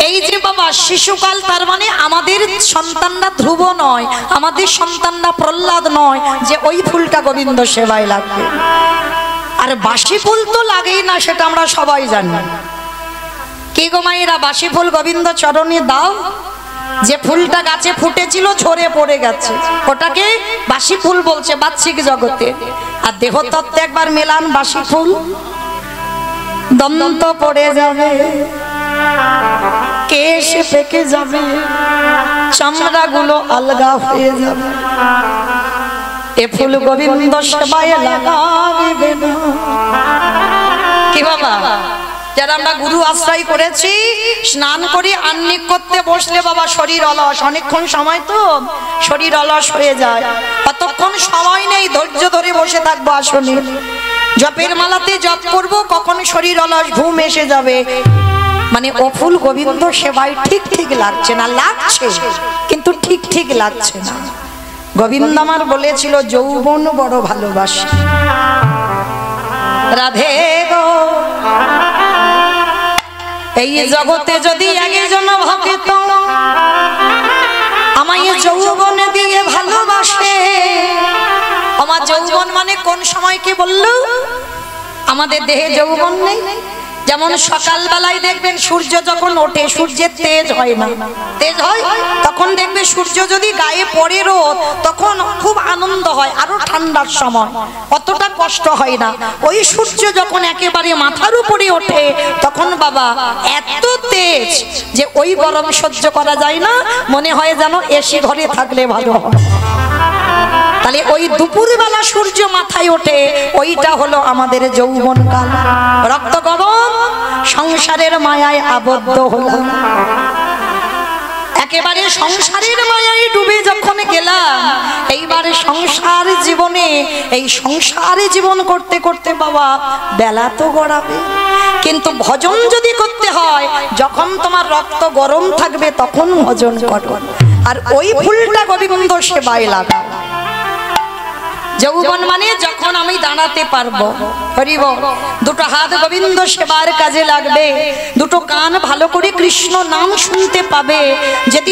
এই যে বাবা শিশুকাল, তার মানে আমাদের সন্তানরা ধ্রুব নয়, আমাদের সন্তানরা প্রহ্লাদ নয় যে ওই ফুলটা গোবিন্দ সেবায় লাগবে। আর বাসি ফুল তো লাগেই না, সেটা আমরা সবাই জানি। কি গো মায়েরা, বাসি ফুল গোবিন্দ চরণে দাও। যে ফুলটা গাছে ফুটেছিল ঝরে পড়ে গেছে, ওটাকে বাসি ফুল বলছে বাহ্যিক জগতে। আর দেহতত্ত্বে একবার মেলান বাসি ফুল, দন্ত পড়ে যাবে, কেশ পেকে যাবে, চামড়া গুলো আলগা হয়ে যাবে। এ ফুল গোবিন্দ সেবায় লাগাবে না। কি বাবা, যারা আমরা গুরু আশ্রয় করেছি, স্নান করি আহ্নিক করতে বসলে বাবা শরীর অলস, অনেকক্ষণ সময় তো শরীর অলস হয়ে যায়, কতক্ষণ সময় নেই, ধৈর্য ধরে বসে থাকবো আসনে। জপের মালাতে জপ করব, কখন শরীর অলস, ঘুম এসে যাবে। মানে ও ফুল গোবিন্দ সেবায় ঠিক ঠিক লাগছে না, লাগছে কিন্তু ঠিক ঠিক লাগছে না। গোবিন্দ আমার বলেছিল, যৌবন বড় ভালোবাসি, রাধে গো এই জগতে যদি একজন ভক্ত আমায় যৌবন দিয়ে ভালোবাসে। আমার যৌবন মানে কোন সময় কি বললো? আমাদের দেহে যৌবন নেই, যেমন সকালবেলায় দেখবেন সূর্য যখন ওঠে, সূর্যের তেজ হয় না, তেজ হয় তখন দেখবে সূর্য যদি গায়ে পড়ে রোদ, তখন খুব আনন্দ হয়, আরো ঠান্ডার সময় অতটা কষ্ট হয় না। ওই সূর্য যখন একেবারে মাথার উপরে ওঠে, তখন বাবা এত তেজ যে ওই গরম সহ্য করা যায় না, মনে হয় যেন এসি ঘরে থাকলে ভালো হয়। তাহলে ওই দুপুরবেলা সূর্য মাথায় ওঠে, ওইটা হলো আমাদের যৌবনকাল। রক্ত গরম, সংসারের মায়ায় আবদ্ধ হলাম, একেবারে সংসারের মায়ায় ডুবে যখন গেলাম, এইবারে সংসার জীবনে, এই সংসারে জীবন করতে করতে বাবা বেলা তো গড়াবে, কিন্তু ভজন যদি করতে হয়, যখন তোমার রক্ত গরম থাকবে তখন ভজন করো, আর ওই ফুলটা গোবিন্দ সেবায় লাগাও। যৌবন মানে যখন আমি দাঁড়াতে পারবো, হরিব, দুটো হাত গোবিন্দ সেবার কাজে লাগবে, দুটো কান ভালো করে কৃষ্ণ নাম শুনতে পাবে, যেদিন